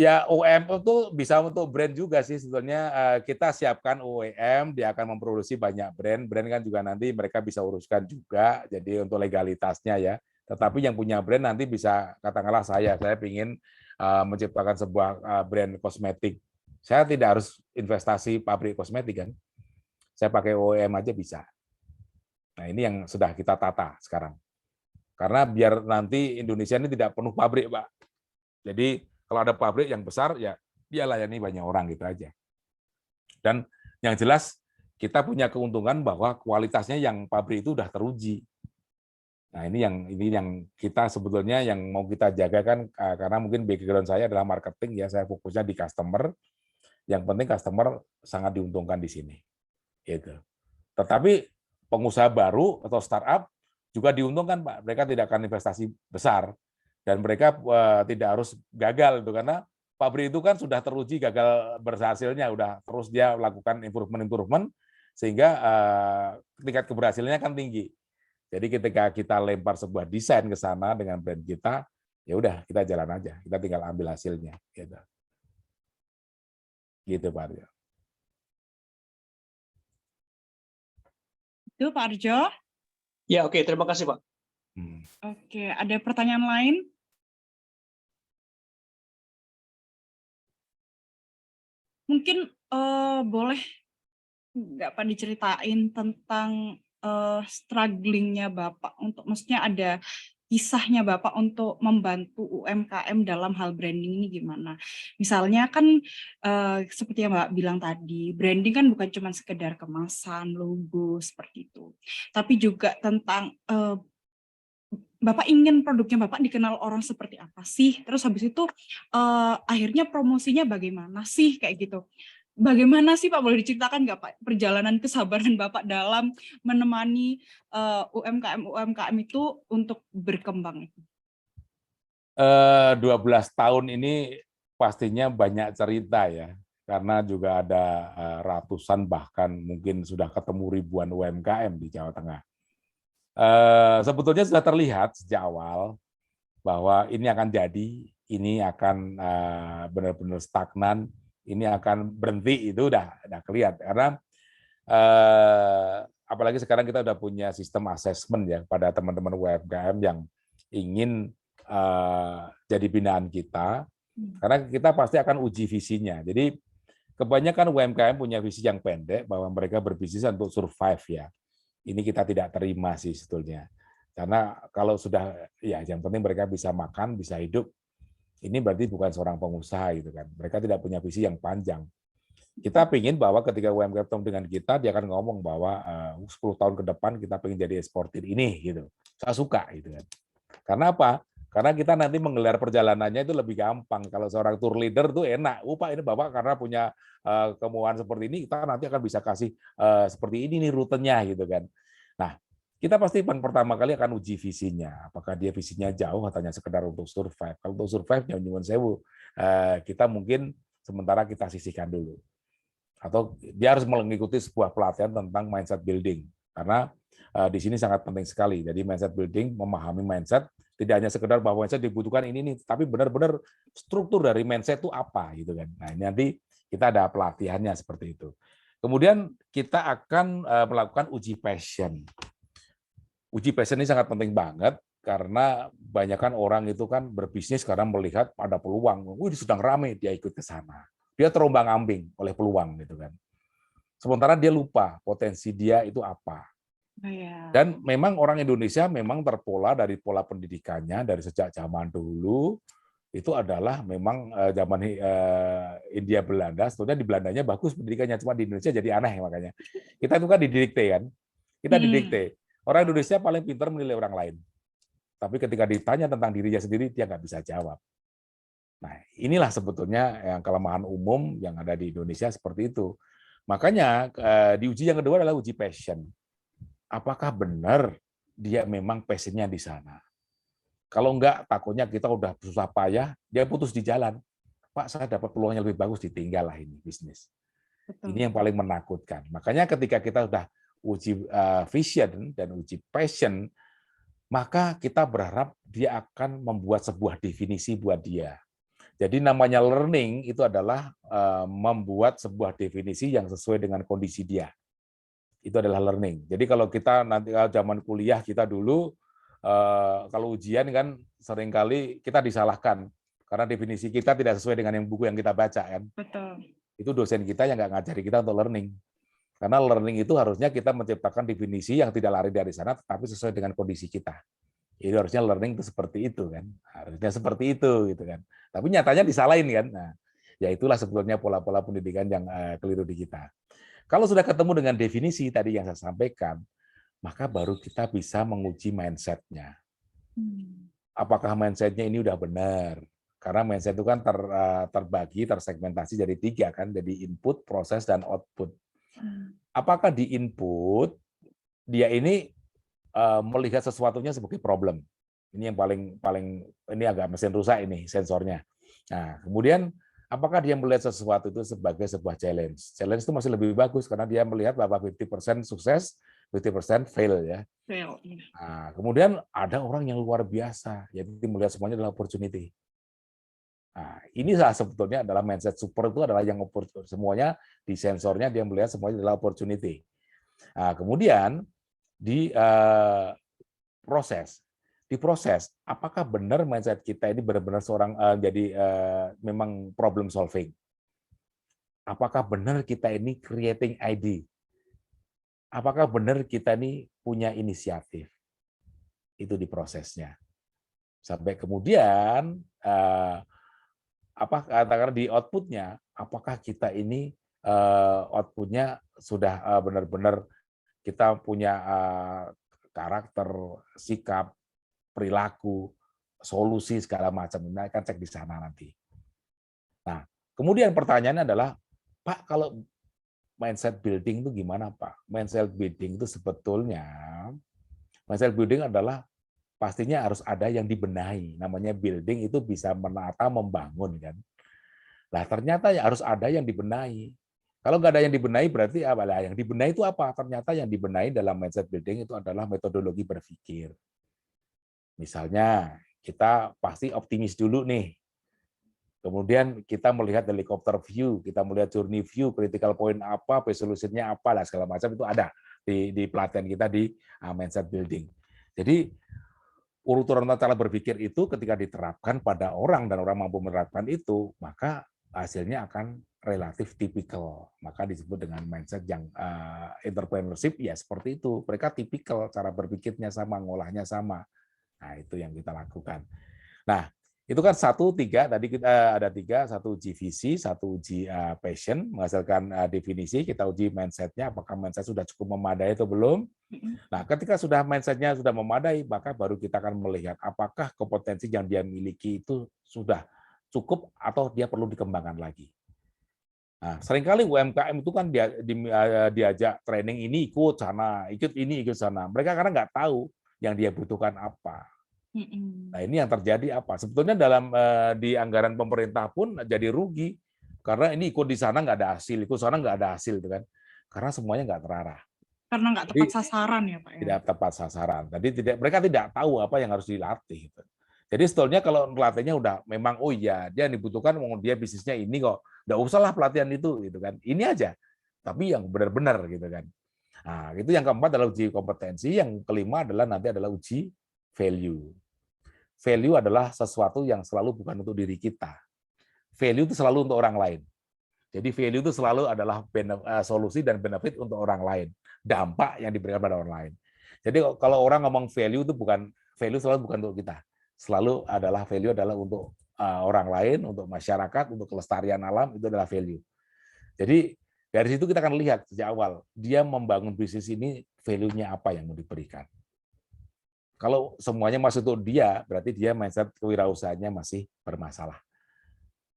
Ya, OEM itu bisa untuk brand juga sih sebetulnya. Kita siapkan OEM, dia akan memproduksi banyak brand. Brand kan juga nanti mereka bisa uruskan juga, jadi untuk legalitasnya ya. Tetapi yang punya brand nanti bisa, katakanlah saya ingin menciptakan sebuah brand kosmetik. Saya tidak harus investasi pabrik kosmetik kan. Saya pakai OEM aja bisa. Nah ini yang sudah kita tata sekarang. Karena biar nanti Indonesia ini tidak penuh pabrik, Pak. Jadi kalau ada pabrik yang besar, ya dia layani banyak orang gitu aja. Dan yang jelas kita punya keuntungan bahwa kualitasnya yang pabrik itu udah teruji. Nah, ini yang kita sebetulnya yang mau kita jaga kan, karena mungkin background saya adalah marketing ya, saya fokusnya di customer. Yang penting customer sangat diuntungkan di sini. Gitu. Tetapi pengusaha baru atau startup juga diuntungkan, Pak. Mereka tidak akan investasi besar dan mereka tidak harus gagal itu karena pabrik itu kan sudah teruji gagal berhasilnya, udah terus dia lakukan improvement sehingga tingkat keberhasilannya kan tinggi. Jadi ketika kita lempar sebuah desain ke sana dengan brand kita, ya udah kita jalan aja, kita tinggal ambil hasilnya. Gitu, gitu Pak Arjo. Itu Pak Arjo. Ya, oke, terima kasih Pak. Oke, ada pertanyaan lain? Mungkin boleh nggak Pak diceritain tentang strugglingnya Bapak untuk, maksudnya ada kisahnya Bapak untuk membantu UMKM dalam hal branding ini gimana? Misalnya kan seperti yang Mbak bilang tadi, branding kan bukan cuma sekedar kemasan, logo seperti itu, tapi juga tentang Bapak ingin produknya Bapak dikenal orang seperti apa sih? Terus habis itu akhirnya promosinya bagaimana sih kayak gitu? Bagaimana sih Pak, boleh diceritakan nggak Pak perjalanan kesabaran Bapak dalam menemani UMKM itu untuk berkembang? 12 tahun ini pastinya banyak cerita ya, karena juga ada ratusan bahkan mungkin sudah ketemu ribuan UMKM di Jawa Tengah. Sebetulnya sudah terlihat sejak awal bahwa ini akan jadi, ini akan benar-benar stagnan, ini akan berhenti, itu udah kelihatan karena apalagi sekarang kita udah punya sistem assessment ya pada teman-teman UMKM yang ingin jadi binaan kita, karena kita pasti akan uji visinya. Jadi kebanyakan UMKM punya visi yang pendek bahwa mereka berbisnis untuk survive ya. Ini kita tidak terima sih sebetulnya. Karena kalau sudah ya yang penting mereka bisa makan, bisa hidup. Ini berarti bukan seorang pengusaha gitu kan. Mereka tidak punya visi yang panjang. Kita ingin bahwa ketika UMKM ketemu dengan kita, dia akan ngomong bahwa 10 tahun ke depan kita pengen jadi eksportir ini gitu. Saya suka gitu kan. Karena apa? Karena kita nanti menggelar perjalanannya itu lebih gampang. Kalau seorang tour leader tuh enak. Pak ini Bapak karena punya kemauan seperti ini, kita nanti akan bisa kasih seperti ini nih rutenya gitu kan. Nah, kita pasti pertama kali akan uji visinya. Apakah dia visinya jauh atau hanya sekedar untuk survive. Kalau untuk survive, nyuwun sewu, kita mungkin sementara kita sisihkan dulu. Atau dia harus mengikuti sebuah pelatihan tentang mindset building. Karena di sini sangat penting sekali. Jadi mindset building, memahami mindset, tidak hanya sekedar bahwa mindset dibutuhkan ini nih, tapi benar-benar struktur dari mindset itu apa gitu kan. Nah, ini nanti kita ada pelatihannya seperti itu. Kemudian kita akan melakukan uji passion. Uji passion ini sangat penting banget karena banyakkan orang itu kan berbisnis sekarang melihat ada peluang. Wih, sedang rame, dia ikut ke sana. Dia terombang-ambing oleh peluang gitu kan. Sementara dia lupa potensi dia itu apa. Dan memang orang Indonesia memang terpola dari pola pendidikannya dari sejak zaman dulu itu adalah memang zaman India Belanda. Sebetulnya di Belandanya bagus pendidikannya, cuma di Indonesia jadi aneh makanya. Kita itu kan didikte kan, kita didikte. Orang Indonesia paling pintar menilai orang lain. Tapi ketika ditanya tentang dirinya sendiri dia nggak bisa jawab. Nah inilah sebetulnya yang kelemahan umum yang ada di Indonesia seperti itu. Makanya di uji yang kedua adalah uji passion. Apakah benar dia memang passionnya di sana? Kalau enggak, takutnya kita udah susah payah, dia putus di jalan. Pak, saya dapat peluangnya lebih bagus, ditinggal lah ini bisnis. Betul. Ini yang paling menakutkan. Makanya ketika kita sudah uji vision dan uji passion, maka kita berharap dia akan membuat sebuah definisi buat dia. Jadi namanya learning itu adalah membuat sebuah definisi yang sesuai dengan kondisi dia. Itu adalah learning. Jadi kalau kita nanti zaman kuliah kita dulu, kalau ujian kan seringkali kita disalahkan karena definisi kita tidak sesuai dengan yang buku yang kita baca kan. Betul. Itu dosen kita yang nggak ngajari kita untuk learning. Karena learning itu harusnya kita menciptakan definisi yang tidak lari dari sana, tetapi sesuai dengan kondisi kita. Jadi harusnya learning itu seperti itu kan, harusnya seperti itu gitu kan. Tapi nyatanya disalahin kan. Nah, ya itulah sebetulnya pola-pola pendidikan yang keliru di kita. Kalau sudah ketemu dengan definisi tadi yang saya sampaikan, maka baru kita bisa menguji mindset-nya. Apakah mindset-nya ini udah benar? Karena mindset itu kan terbagi, tersegmentasi jadi 3 kan, jadi input, proses, dan output. Apakah di input dia ini melihat sesuatunya sebagai problem? Ini yang paling ini agak mesin rusak ini sensornya. Nah, kemudian apakah dia melihat sesuatu itu sebagai sebuah challenge? Challenge itu masih lebih bagus karena dia melihat bahwa 50% sukses, 50% fail ya. Fail. Nah, kemudian ada orang yang luar biasa, yaitu melihat semuanya adalah opportunity. Nah, ini sebetulnya adalah mindset super itu adalah yang semuanya di sensornya dia melihat semuanya adalah opportunity. Nah, kemudian di proses. Di proses, apakah benar mindset kita ini benar-benar seorang memang problem solving? Apakah benar kita ini creating ID? Apakah benar kita ini punya inisiatif? Itu di prosesnya. Sampai kemudian katakanlah di outputnya, apakah kita ini outputnya sudah benar-benar kita punya karakter, sikap, perilaku, solusi segala macam. Nah, akan cek di sana nanti. Nah, kemudian pertanyaannya adalah, Pak, kalau mindset building itu gimana, Pak? Mindset building itu sebetulnya, mindset building adalah pastinya harus ada yang dibenahi. Namanya building itu bisa menata, membangun kan. Nah, ternyata ya harus ada yang dibenahi. Kalau nggak ada yang dibenahi berarti apa? Lah, yang dibenahi itu apa? Ternyata yang dibenahi dalam mindset building itu adalah metodologi berpikir. Misalnya, kita pasti optimis dulu nih. Kemudian kita melihat helikopter view, kita melihat journey view, critical point apa, solution-nya apa, lah segala macam itu ada di pelatihan kita di mindset building. Jadi urutan cara berpikir itu ketika diterapkan pada orang dan orang mampu menerapkan itu, maka hasilnya akan relatif tipikal. Maka disebut dengan mindset yang entrepreneurship ya seperti itu. Mereka tipikal, cara berpikirnya sama, ngolahnya sama. Nah, itu yang kita lakukan. Nah, itu kan 1, 3, tadi kita ada 3, 1 uji visi, 1 uji passion, menghasilkan definisi, kita uji mindset-nya, apakah mindset sudah cukup memadai atau belum. Nah, ketika sudah mindset-nya sudah memadai, maka baru kita akan melihat apakah kompetensi yang dia miliki itu sudah cukup atau dia perlu dikembangkan lagi. Nah, seringkali UMKM itu kan diajak training ini ikut sana, ikut ini ikut sana. Mereka karena nggak tahu yang dia butuhkan apa. Nah, ini yang terjadi apa? Sebetulnya dalam di anggaran pemerintah pun jadi rugi karena ini ikut di sana nggak ada hasil, ikut sana nggak ada hasil, gitu kan? Karena semuanya nggak terarah. Karena nggak tepat sasaran ya Pak ya. Tidak tepat sasaran. Tadi mereka tidak tahu apa yang harus dilatih. Gitu. Jadi sebetulnya kalau pelatihnya udah memang oh iya dia dibutuhkan, dia bisnisnya ini kok, nggak usahlah pelatihan itu, gitu kan? Ini aja. Tapi yang benar-benar gitu kan. Nah, itu yang keempat adalah uji kompetensi, yang kelima adalah nanti adalah uji value. Value adalah sesuatu yang selalu bukan untuk diri kita. Value itu selalu untuk orang lain. Jadi value itu selalu adalah solusi dan benefit untuk orang lain. Dampak yang diberikan pada orang lain. Jadi kalau orang ngomong value itu value selalu bukan untuk kita. Selalu adalah value adalah untuk orang lain, untuk masyarakat, untuk kelestarian alam, itu adalah value. Jadi dari situ kita akan lihat sejak awal dia membangun bisnis ini value-nya apa yang mau diberikan. Kalau semuanya masuk untuk dia, berarti dia mindset kewirausahaannya masih bermasalah.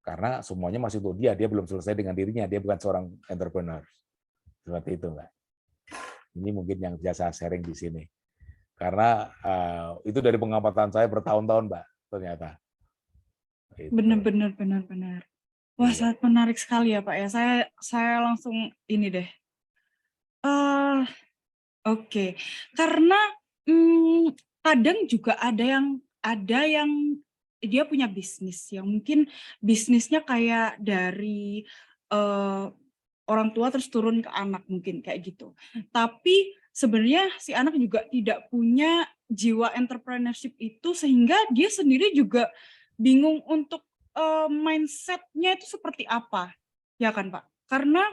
Karena semuanya masih untuk dia belum selesai dengan dirinya, dia bukan seorang entrepreneur. Seperti itu, Mbak. Ini mungkin yang bisa saya sharing di sini. Karena itu dari pengamatan saya bertahun-tahun, Mbak, ternyata. Benar. Wah, sangat menarik sekali ya Pak ya. Saya langsung ini deh. Oke. Karena kadang juga ada yang dia punya bisnis yang mungkin bisnisnya kayak dari orang tua terus turun ke anak mungkin kayak gitu. Tapi sebenarnya si anak juga tidak punya jiwa entrepreneurship itu sehingga dia sendiri juga bingung untuk mindset-nya itu seperti apa, ya kan Pak? Karena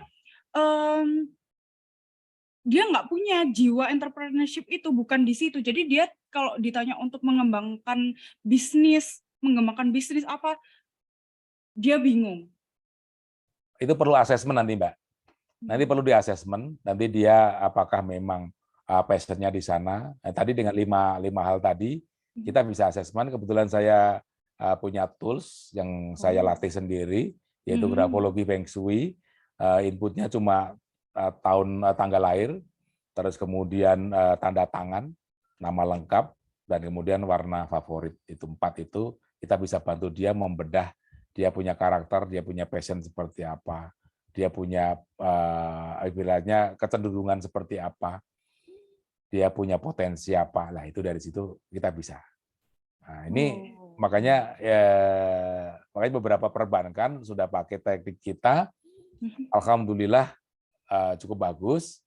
dia nggak punya jiwa entrepreneurship itu, bukan di situ. Jadi dia kalau ditanya untuk mengembangkan bisnis apa, dia bingung. Itu perlu asesmen nanti, Mbak. Nanti perlu di assessment, nanti dia apakah memang passion-nya di sana. Tadi dengan lima hal tadi, kita bisa assessment. Kebetulan saya punya tools yang saya latih sendiri, yaitu grafologi Feng Shui. Inputnya cuma tanggal lahir, terus kemudian tanda tangan, nama lengkap, dan kemudian warna favorit. Itu 4 itu kita bisa bantu dia membedah dia punya karakter, dia punya passion seperti apa, dia punya ibaratnya kecenderungan seperti apa, dia punya potensi apa. Lah itu dari situ kita bisa. Nah, ini makanya beberapa perbankan sudah pakai teknik kita. Alhamdulillah cukup bagus.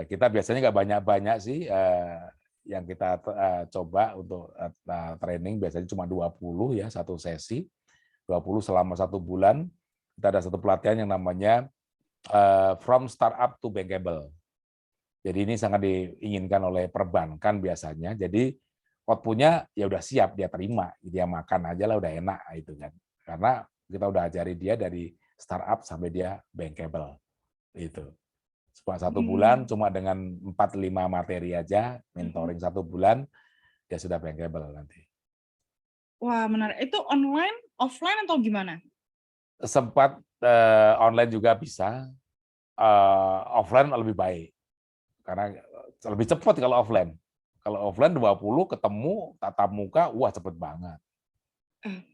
Kita biasanya nggak banyak-banyak sih yang kita coba untuk training, biasanya cuma 20 ya satu sesi, 20 selama 1 bulan. Kita ada satu pelatihan yang namanya From Startup to Bankable. Jadi ini sangat diinginkan oleh perbankan biasanya. Jadi output-nya ya udah siap, dia terima, dia makan aja lah udah enak itu kan. Karena kita udah ajari dia dari startup sampai dia bankable itu. Cuma 1 bulan, cuma dengan 4-5 materi aja, mentoring 1 bulan, dia sudah bankable nanti. Wah, menarik. Itu online, offline atau gimana? Sempat online juga bisa, offline lebih baik. Karena lebih cepat kalau offline. Kalau offline 20 ketemu, tatap muka, wah cepet banget.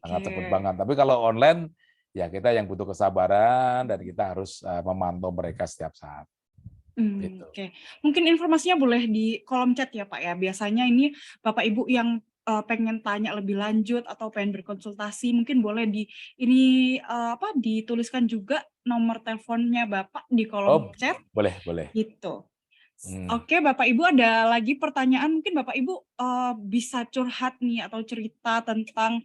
Sangat cepet banget. Tapi kalau online, ya kita yang butuh kesabaran, dan kita harus memantau mereka setiap saat. Gitu. Oke. Mungkin informasinya boleh di kolom chat ya Pak ya. Biasanya ini Bapak Ibu yang pengen tanya lebih lanjut atau pengen berkonsultasi, mungkin boleh dituliskan juga nomor teleponnya Bapak di kolom chat. Boleh. Gitu. Oke, Bapak Ibu ada lagi pertanyaan, mungkin Bapak Ibu bisa curhat nih atau cerita tentang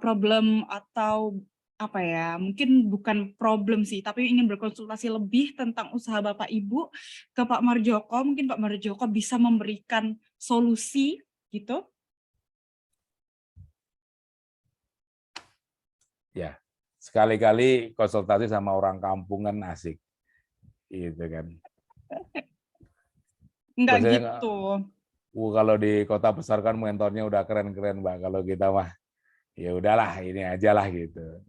problem atau apa ya, mungkin bukan problem sih, tapi ingin berkonsultasi lebih tentang usaha Bapak Ibu ke Pak Marjoko, mungkin Pak Marjoko bisa memberikan solusi gitu. Ya, sekali-kali konsultasi sama orang kampung kan asik, gitu kan. Enggak Biasanya, gitu. Kalau di kota besar kan mentornya udah keren-keren, Mbak. Kalau kita mah, ya udahlah, ini aja lah gitu.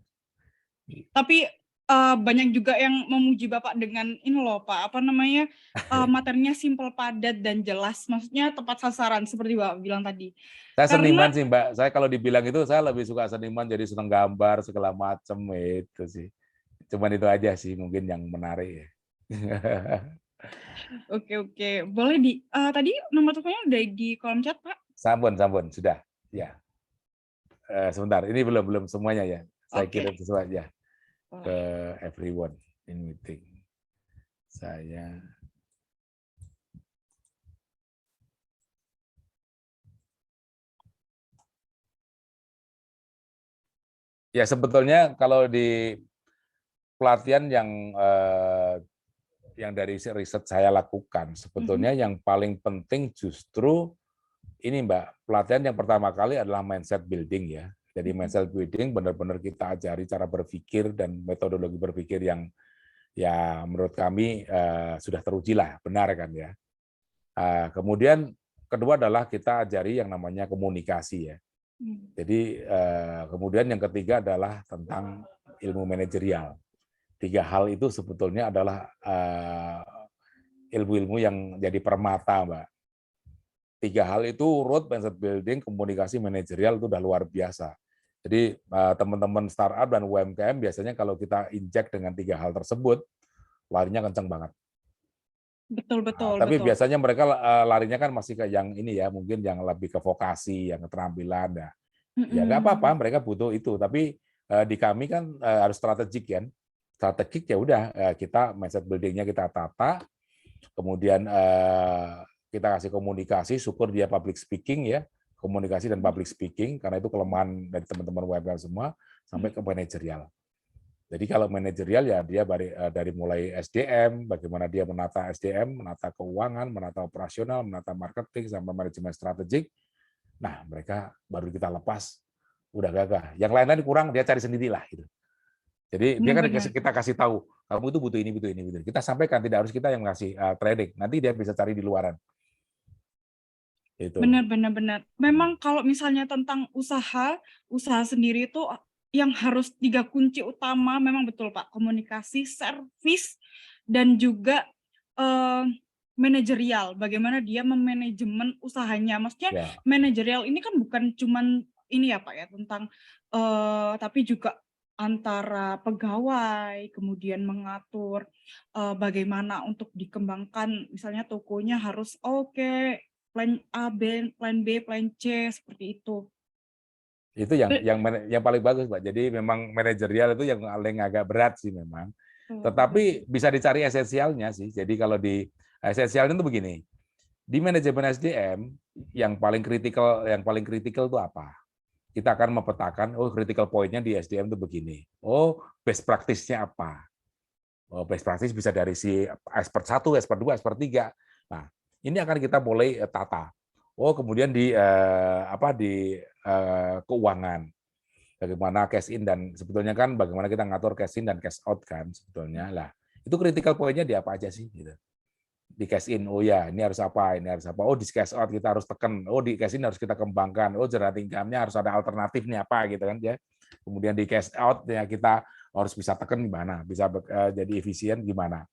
Tapi banyak juga yang memuji Bapak dengan ini loh Pak, apa namanya, materinya simpel, padat, dan jelas. Maksudnya tepat sasaran seperti Bapak bilang tadi. Saya Karena seniman sih Mbak, saya kalau dibilang itu saya lebih suka seniman, jadi seneng gambar segala macem itu sih. Cuman itu aja sih mungkin yang menarik ya. Oke. Boleh tadi nomor teleponnya udah di kolom chat Pak? Sampun, sudah. Ya. Sebentar, ini belum semuanya ya. Saya kirim sesuatu ya ke everyone in meeting. Ya sebetulnya kalau di pelatihan yang dari riset saya lakukan, sebetulnya yang paling penting justru ini Mbak, pelatihan yang pertama kali adalah mindset building ya. Jadi mindset building benar-benar kita ajari cara berpikir dan metodologi berpikir yang ya menurut kami sudah teruji lah, benar kan ya. Kemudian kedua adalah kita ajari yang namanya komunikasi ya. Jadi kemudian yang ketiga adalah tentang ilmu manajerial. 3 hal itu sebetulnya adalah ilmu-ilmu yang jadi permata, Mbak. 3 hal itu urut, mindset building, komunikasi, manajerial itu udah luar biasa. Jadi teman-teman startup dan UMKM biasanya kalau kita injek dengan 3 hal tersebut, larinya kencang banget. Betul. Tapi biasanya mereka larinya kan masih ke yang ini ya, mungkin yang lebih ke vokasi, yang keterampilan. Ya nggak apa-apa, mereka butuh itu. Tapi di kami kan harus strategik kan. Strategik ya udah kita mindset building-nya kita tata, kemudian kita kasih komunikasi, syukur dia public speaking ya, komunikasi dan public speaking, karena itu kelemahan dari teman-teman UMKM semua, sampai ke manajerial. Jadi kalau manajerial ya dia dari mulai SDM, bagaimana dia menata SDM, menata keuangan, menata operasional, menata marketing, sampai manajemen strategik. Nah mereka baru kita lepas, udah gagah. Yang lain-lain kurang, dia cari sendirilah gitu. Jadi dia kan Benar-benar. kita kasih tahu, kamu itu butuh ini, butuh ini, butuh ini. Kita sampaikan, tidak harus kita yang ngasih training. Nanti dia bisa cari di luaran. Itu. Benar-benar benar. Memang kalau misalnya tentang usaha sendiri itu yang harus 3 kunci utama memang betul Pak, komunikasi, servis, dan juga manajerial. Bagaimana dia memanajemen usahanya. Maksudnya Ya. manajerial ini kan bukan cuman ini ya Pak ya, tentang tapi juga antara pegawai, kemudian mengatur bagaimana untuk dikembangkan, misalnya tokonya harus oke, plan A, plan B, plan C, seperti itu. Itu yang paling bagus, Pak. Jadi memang manajerial itu yang paling agak berat sih memang. Tetapi bisa dicari esensialnya sih. Jadi kalau di esensialnya itu begini. Di manajemen SDM yang paling kritikal itu apa? Kita akan memetakan, oh critical point-nya di SDM itu begini. Oh, best practice-nya apa? Oh, best practice bisa dari si expert 1, expert 2, expert 3. Nah, ini akan kita mulai tata. Oh, kemudian di keuangan. Bagaimana cash in dan sebetulnya kan bagaimana kita ngatur cash in dan cash out kan sebetulnya. Lah, itu critical point-nya di apa aja sih gitu. Di cash in, oh ya ini harus apa, ini harus apa. Oh di cash out kita harus tekan, oh di cash in harus kita kembangkan, oh generating income-nya harus ada alternatifnya apa gitu kan ya. Kemudian di cash out ya kita harus bisa tekan gimana, bisa jadi efisien gimana.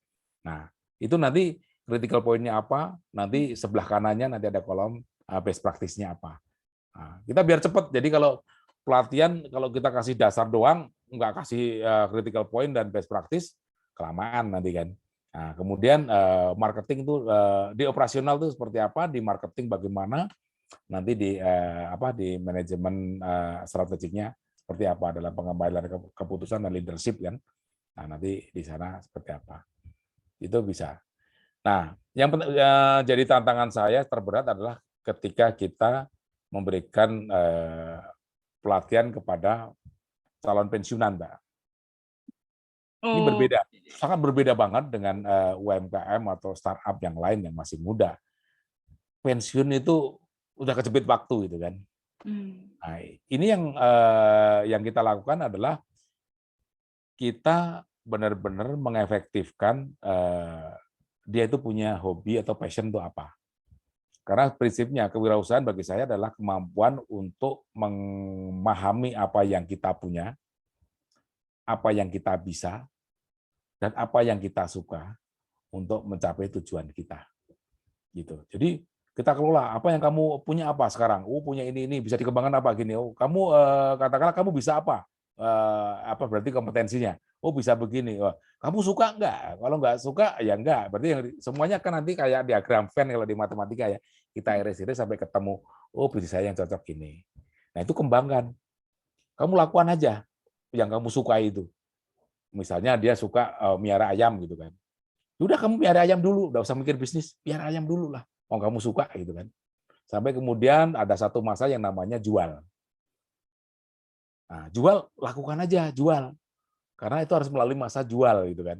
Nah itu nanti critical point-nya apa, nanti sebelah kanannya nanti ada kolom best practice-nya apa. Nah, kita biar cepat, jadi kalau pelatihan kalau kita kasih dasar doang, nggak kasih critical point dan best practice, kelamaan nanti kan. Nah, kemudian marketing itu di operasional itu seperti apa, di marketing bagaimana, nanti di manajemen strategiknya seperti apa dalam pengambilan keputusan dan leadership kan. Nah, nanti di sana seperti apa. Itu bisa. Nah, yang jadi tantangan saya terberat adalah ketika kita memberikan pelatihan kepada calon pensiunan, Mbak. Ini Oh, berbeda, sangat berbeda banget dengan UMKM atau startup yang lain yang masih muda. Pensiun itu udah kejepit waktu gitu kan. Nah, ini yang kita lakukan adalah kita benar-benar mengefektifkan dia itu punya hobi atau passion itu apa. Karena prinsipnya kewirausahaan bagi saya adalah kemampuan untuk memahami apa yang kita punya, apa yang kita bisa, dan apa yang kita suka untuk mencapai tujuan kita. Gitu. Jadi kita kelola apa yang kamu punya apa sekarang. Oh punya ini bisa dikembangkan apa gini. Oh kamu katakanlah kamu bisa apa? Apa berarti kompetensinya? Oh bisa begini. Oh, kamu suka enggak? Kalau enggak suka ya enggak. Berarti yang semuanya kan nanti kayak diagram Venn kalau di matematika ya. Kita iris-iris sampai ketemu. Oh bisnis saya yang cocok gini. Nah itu kembangkan. Kamu lakukan aja yang kamu suka itu. Misalnya dia suka miara ayam gitu kan. Udah kamu piara ayam dulu, udah usah mikir bisnis, piara ayam dulu lah. Oh kamu suka gitu kan. Sampai kemudian ada satu masa yang namanya jual. Nah, jual lakukan aja, jual. Karena itu harus melalui masa jual gitu kan.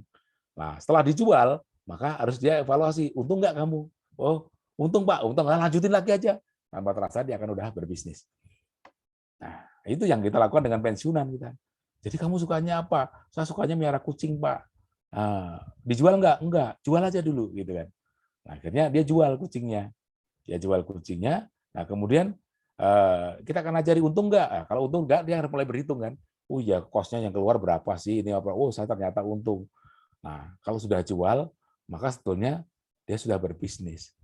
Nah, setelah dijual, maka harus dia evaluasi, untung nggak kamu? Oh, untung Pak, untung lanjutin lagi aja. Tanpa terasa dia akan udah berbisnis. Nah, itu yang kita lakukan dengan pensiunan kita. Jadi kamu sukanya apa? Saya sukanya miara kucing, Pak. Dijual nggak? Enggak, jual aja dulu gitu kan. Nah, akhirnya dia jual kucingnya. Dia jual kucingnya. Nah, kemudian kita akan ajari untung nggak? Nah, kalau untung nggak, dia harus mulai berhitung kan. Oh ya, cost-nya yang keluar berapa sih? Ini apa? Oh, saya ternyata untung. Nah, kalau sudah jual, maka sebetulnya dia sudah berbisnis.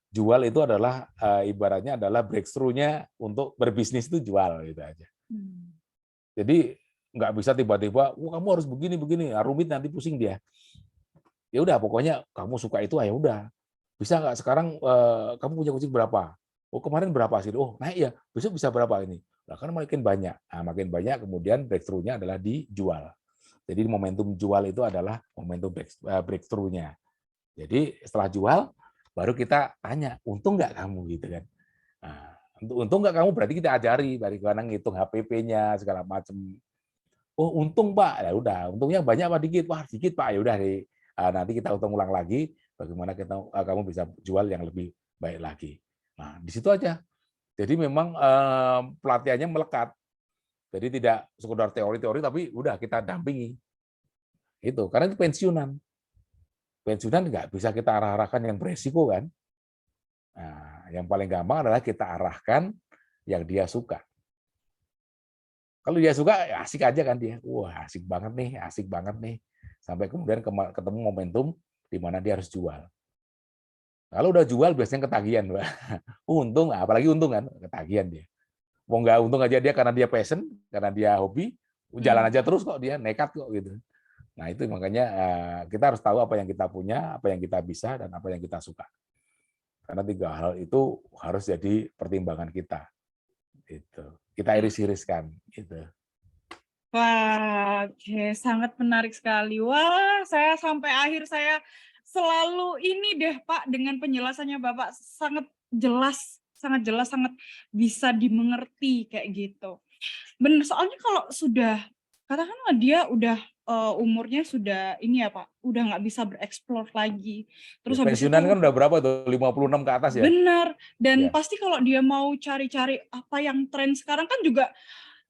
Jual itu adalah ibaratnya adalah breakthrough-nya untuk berbisnis itu jual gitu aja. Jadi nggak bisa tiba-tiba, kamu harus begini, rumit nanti pusing dia. Ya udah, pokoknya kamu suka itu, ya udah. Bisa nggak sekarang kamu punya kucing berapa? Oh kemarin berapa sih? Oh naik ya, besok bisa berapa ini? Nah, kan makin banyak. Nah, makin banyak kemudian breakthrough-nya adalah dijual. Jadi momentum jual itu adalah momentum breakthrough-nya. Jadi setelah jual, baru kita tanya, untung nggak kamu gitu kan? Nah, untung nggak kamu berarti kita ajari bagaimana ngitung HPP-nya segala macam. Oh untung Pak, ya udah untungnya banyak apa dikit? Wah dikit Pak, ya udah nanti kita hitung ulang lagi bagaimana kamu bisa jual yang lebih baik lagi. Nah di situ aja. Jadi memang pelatihannya melekat. Jadi tidak sekedar teori-teori, tapi udah kita dampingi. Itu karena itu pensiunan. Pensiunan nggak bisa kita arah-arahkan yang beresiko kan. Nah, yang paling gampang adalah kita arahkan yang dia suka. Kalau dia suka, ya asik aja kan dia. Wah, asik banget nih. Sampai kemudian ketemu momentum di mana dia harus jual. Kalau udah jual biasanya ketagihan, Mbak. Untung, apalagi untung kan, ketagihan dia. Mau nggak untung aja dia karena dia passion, karena dia hobi, jalan aja terus kok dia, nekat kok gitu. Nah itu makanya kita harus tahu apa yang kita punya, apa yang kita bisa, dan apa yang kita suka. Karena 3 hal itu harus jadi pertimbangan kita. Gitu. Kita iris-iriskan. Gitu. Wah, oke, sangat menarik sekali. Wah, saya sampai akhir saya selalu ini deh Pak, dengan penjelasannya Bapak sangat jelas, sangat bisa dimengerti kayak gitu. Bener, soalnya kalau sudah, katakanlah dia udah umurnya sudah ini ya Pak, udah nggak bisa bereksplor lagi. Terus habis itu, Pensiunan kan udah berapa tuh? 56 ke atas ya? benar, dan Ya. pasti kalau dia mau cari-cari apa yang tren sekarang kan juga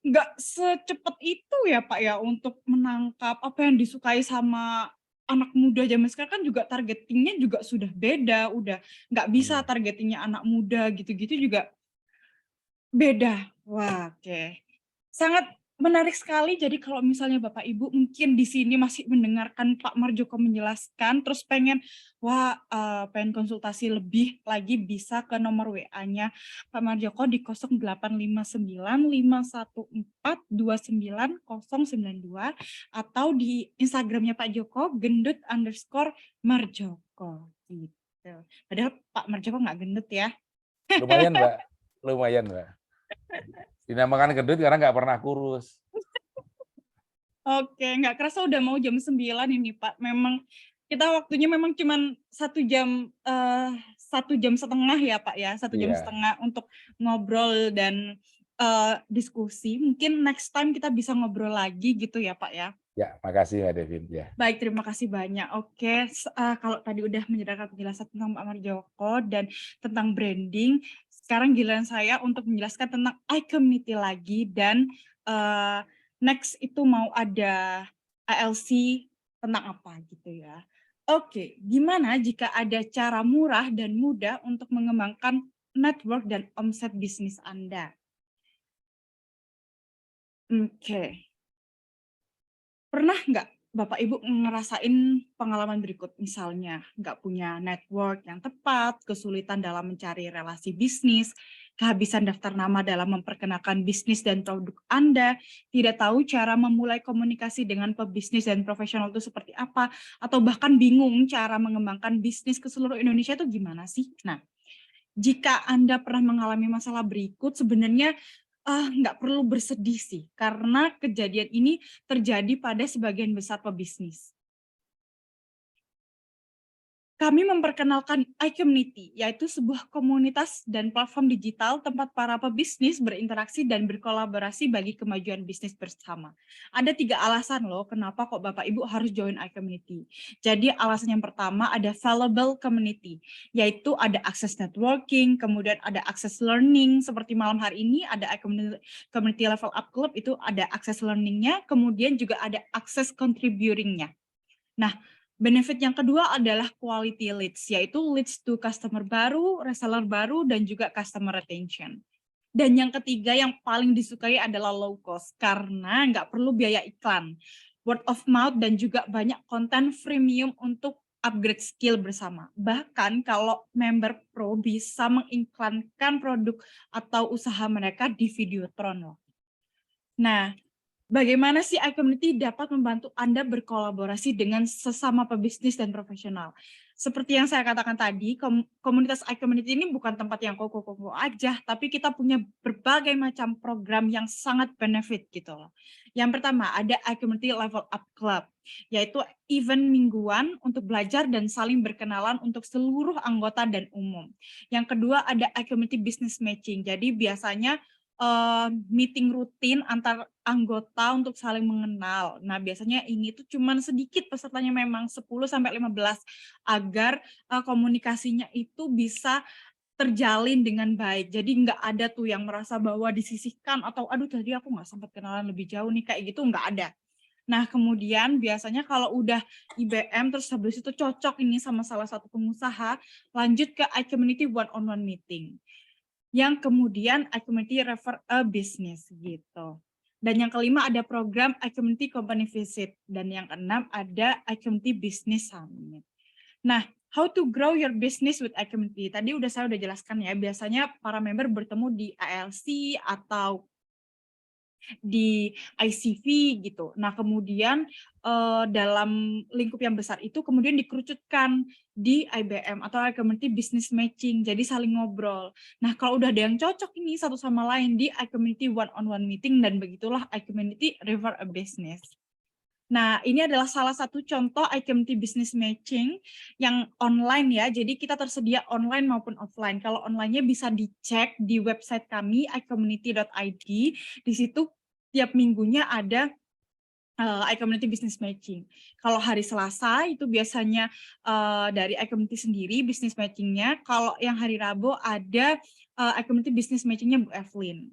nggak secepat itu ya Pak ya, untuk menangkap apa yang disukai sama anak muda zaman sekarang kan juga targetingnya juga sudah beda, udah nggak bisa targetingnya anak muda gitu-gitu juga beda. Wah, oke. Sangat menarik sekali. Jadi kalau misalnya Bapak Ibu mungkin di sini masih mendengarkan Pak Marjoko menjelaskan, terus pengen, wah pengen konsultasi lebih lagi, bisa ke nomor WA-nya Pak Marjoko di 085951429092 atau di Instagramnya Pak Joko, gendut_marjoko gitu. Padahal Pak Marjoko nggak gendut ya. Lumayan, Mbak. Lumayan, Mbak. Dinamakan gendut karena nggak pernah kurus. Oke, nggak kerasa udah mau jam 9 ini Pak. Memang kita waktunya memang cuman 1 jam, 1,5 jam ya Pak ya, 1,5 jam untuk ngobrol dan diskusi. Mungkin next time kita bisa ngobrol lagi gitu ya Pak ya. Ya, makasih Mbak Devin. Ya. Baik, terima kasih banyak. Oke, kalau tadi udah menyediakan penjelasan tentang Pak Marjoko dan tentang branding, sekarang giliran saya untuk menjelaskan tentang iCommunity lagi, dan next itu mau ada ALC tentang apa gitu ya. Oke, gimana jika ada cara murah dan mudah untuk mengembangkan network dan omset bisnis Anda? Oke. Pernah nggak Bapak Ibu ngerasain pengalaman berikut, misalnya nggak punya network yang tepat, kesulitan dalam mencari relasi bisnis, kehabisan daftar nama dalam memperkenalkan bisnis dan produk Anda, tidak tahu cara memulai komunikasi dengan pebisnis dan profesional itu seperti apa, atau bahkan bingung cara mengembangkan bisnis ke seluruh Indonesia itu gimana sih? Nah, jika Anda pernah mengalami masalah berikut, sebenarnya nggak perlu bersedih sih, karena kejadian ini terjadi pada sebagian besar pebisnis. Kami memperkenalkan iCommunity, yaitu sebuah komunitas dan platform digital tempat para pebisnis berinteraksi dan berkolaborasi bagi kemajuan bisnis bersama. Ada 3 alasan loh kenapa kok Bapak Ibu harus join iCommunity. Jadi alasan yang pertama ada valuable community, yaitu ada akses networking, kemudian ada akses learning, seperti malam hari ini ada iCommunity Level Up Club, itu ada akses learning-nya, kemudian juga ada akses contributing-nya. Nah, benefit yang kedua adalah quality leads, yaitu leads to customer baru, reseller baru, dan juga customer retention. Dan yang ketiga yang paling disukai adalah low cost, karena nggak perlu biaya iklan, word of mouth, dan juga banyak konten freemium untuk upgrade skill bersama. Bahkan kalau member pro bisa mengiklankan produk atau usaha mereka di Videotron loh. Nah, bagaimana sih iCommunity dapat membantu Anda berkolaborasi dengan sesama pebisnis dan profesional? Seperti yang saya katakan tadi, komunitas iCommunity ini bukan tempat yang koko-koko aja, tapi kita punya berbagai macam program yang sangat benefit gitu loh. Yang pertama ada iCommunity Level Up Club, yaitu event mingguan untuk belajar dan saling berkenalan untuk seluruh anggota dan umum. Yang kedua ada iCommunity Business Matching, jadi biasanya meeting rutin antar anggota untuk saling mengenal. Nah, biasanya ini tuh cuman sedikit pesertanya, memang 10 sampai 15 agar komunikasinya itu bisa terjalin dengan baik. Jadi nggak ada tuh yang merasa bahwa disisihkan atau aduh tadi aku nggak sempat kenalan lebih jauh nih kayak gitu, nggak ada. Nah kemudian biasanya kalau udah IBM terus habis itu cocok ini sama salah satu pengusaha, lanjut ke iCommunity one-on-one meeting. Yang kemudian iCommunity refer a business gitu. Dan yang kelima ada program iCommunity Company Visit. Dan yang keenam ada iCommunity Business Summit. Nah, how to grow your business with iCommunity. Tadi saya udah jelaskan ya, biasanya para member bertemu di ALC atau di ICV gitu. Nah, kemudian dalam lingkup yang besar itu kemudian dikerucutkan di IBM atau iCommunity Business Matching, jadi saling ngobrol. Nah, kalau udah ada yang cocok ini satu sama lain di iCommunity one-on-one meeting, dan begitulah iCommunity Refer a Business. Nah, ini adalah salah satu contoh iCommunity Business Matching yang online ya, jadi kita tersedia online maupun offline. Kalau online-nya bisa dicek di website kami, iCommunity.id, di situ tiap minggunya ada iCommunity Business Matching. Kalau hari Selasa itu biasanya dari iCommunity sendiri Business Matching-nya, kalau yang hari Rabu ada iCommunity Business Matching-nya Bu Evelyn.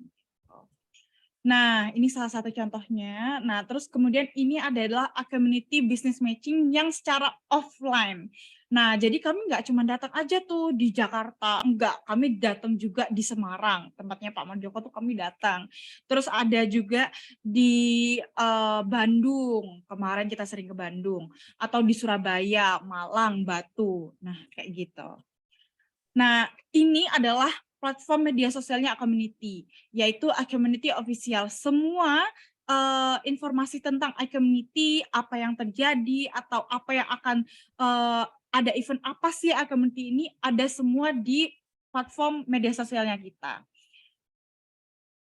Nah, ini salah satu contohnya. Nah, terus kemudian ini adalah iCommunity Business Matching yang secara offline. Nah, jadi kami nggak cuma datang aja tuh di Jakarta, enggak, kami datang juga di Semarang, tempatnya Pak Marjoko tuh kami datang. Terus ada juga di Bandung, kemarin kita sering ke Bandung, atau di Surabaya, Malang, Batu, nah kayak gitu. Nah, ini adalah platform media sosialnya iCommunity, yaitu iCommunity Official. Semua informasi tentang iCommunity, apa yang terjadi, atau apa yang akan ada event apa sih iCommunity ini, ada semua di platform media sosialnya kita.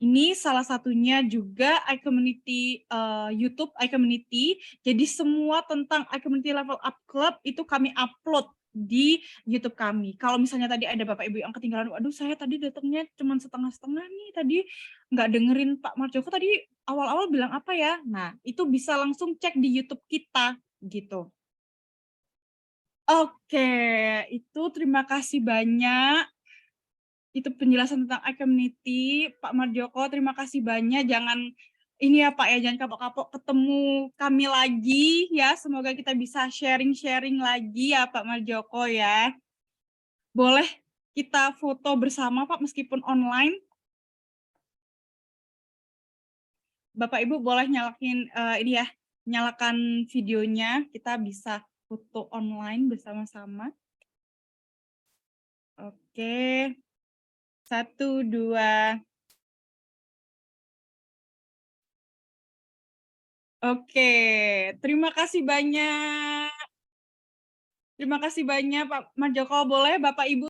Ini salah satunya juga iCommunity YouTube iCommunity. Jadi semua tentang iCommunity Level Up Club itu kami upload di YouTube kami. Kalau misalnya tadi ada Bapak Ibu yang ketinggalan, waduh saya tadi datangnya cuma setengah-setengah nih, tadi nggak dengerin Pak Marjoko tadi awal-awal bilang apa ya. Nah, itu bisa langsung cek di YouTube kita gitu. Oke, itu terima kasih banyak. Itu penjelasan tentang iCommunity, Pak Marjoko, terima kasih banyak. Jangan ini ya Pak ya, jangan kapok-kapok ketemu kami lagi ya. Semoga kita bisa sharing-sharing lagi ya Pak Marjoko ya. Boleh kita foto bersama Pak meskipun online. Bapak Ibu boleh nyalakan videonya, kita bisa foto online bersama-sama. Oke. 1, 2. Oke, terima kasih banyak. Terima kasih banyak Pak Marjoko. Boleh Bapak Ibu